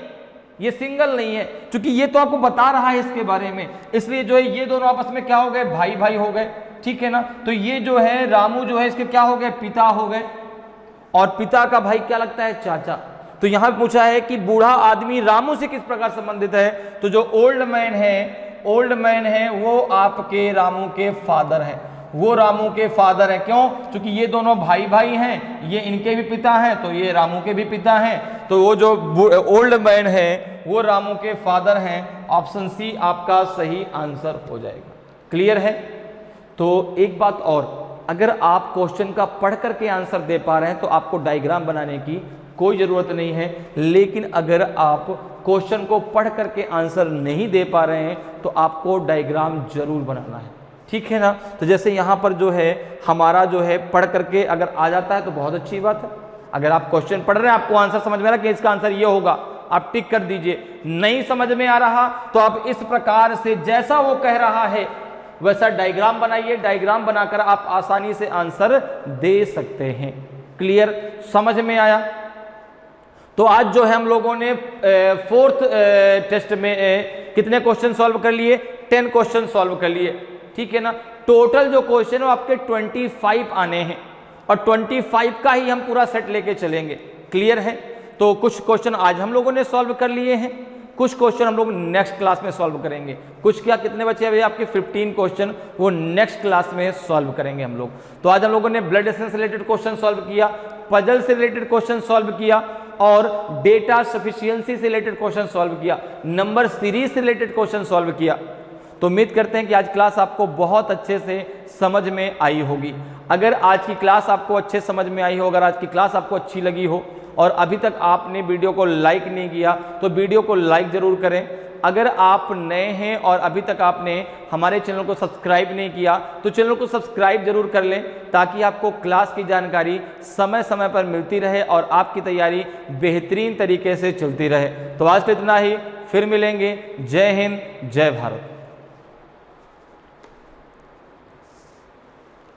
Speaker 1: ये सिंगल नहीं है, क्योंकि ये तो आपको बता रहा है इसके बारे में, इसलिए जो है ये दोनों आपस में क्या हो गए? भाई भाई हो गए, ठीक है ना। तो ये जो है रामू जो है इसके क्या हो गए? पिता हो गए, और पिता का भाई क्या लगता है? चाचा। तो यहां पूछा है कि बूढ़ा आदमी रामू से किस प्रकार संबंधित है? तो जो ओल्ड मैन है वो आपके रामू के फादर है, वो रामू के फादर है। क्यों? क्योंकि ये दोनों भाई भाई हैं, ये इनके भी पिता हैं, तो ये रामू के भी पिता हैं, तो वो जो ओल्ड मैन है वो रामू के फादर हैं। ऑप्शन सी आपका सही आंसर हो जाएगा। क्लियर है? तो एक बात और, अगर आप क्वेश्चन का पढ़ करके आंसर दे पा रहे हैं तो आपको डायग्राम बनाने की कोई ज़रूरत नहीं है, लेकिन अगर आप क्वेश्चन को पढ़ करके आंसर नहीं दे पा रहे हैं तो आपको डायग्राम जरूर बनाना है, ठीक है ना। तो जैसे यहाँ पर जो है हमारा जो है पढ़ करके अगर आ जाता है तो बहुत अच्छी बात है। अगर आप क्वेश्चन पढ़ रहे हैं, आपको आंसर समझ में आ रहा है कि इसका आंसर ये होगा, आप टिक कर दीजिए। नहीं समझ में आ रहा तो आप इस प्रकार से जैसा वो कह रहा है वैसा डायग्राम बनाइए, डायग्राम बनाकर आप आसानी से आंसर दे सकते हैं। क्लियर? समझ में आया? तो आज जो है हम लोगों ने फोर्थ टेस्ट में कितने क्वेश्चन सॉल्व कर लिए? 10 क्वेश्चन सॉल्व कर लिए, ठीक है ना। टोटल जो क्वेश्चन है वो आपके 25 आने हैं, और 25 का ही हम पूरा सेट लेके चलेंगे। क्लियर है? तो कुछ क्वेश्चन आज हम लोगों ने सॉल्व कर लिए हैं, कुछ क्वेश्चन हम लोग नेक्स्ट क्लास में सॉल्व करेंगे। कुछ क्या, कितने बचे अभी आपके? 15 क्वेश्चन, वो नेक्स्ट क्लास में सॉल्व करेंगे हम लोग। तो आज हम लोगों ने ब्लड एसेंस से रिलेटेड क्वेश्चन सॉल्व किया, पजल से रिलेटेड क्वेश्चन सॉल्व किया, और डेटा सफिशिएंसी से रिलेटेड क्वेश्चन सॉल्व किया, नंबर सीरीज से रिलेटेड क्वेश्चन सॉल्व किया। तो उम्मीद करते हैं कि आज क्लास आपको बहुत अच्छे से समझ में आई होगी। अगर आज की क्लास आपको अच्छे समझ में आई हो, अगर आज की क्लास आपको अच्छी लगी हो और अभी तक आपने वीडियो को लाइक नहीं किया तो वीडियो को लाइक ज़रूर करें। अगर आप नए हैं और अभी तक आपने हमारे चैनल को सब्सक्राइब नहीं किया तो चैनल को सब्सक्राइब जरूर कर लें, ताकि आपको क्लास की जानकारी समय समय पर मिलती रहे और आपकी तैयारी बेहतरीन तरीके से चलती रहे। तो आज तो इतना ही, फिर मिलेंगे। जय हिंद, जय भारत।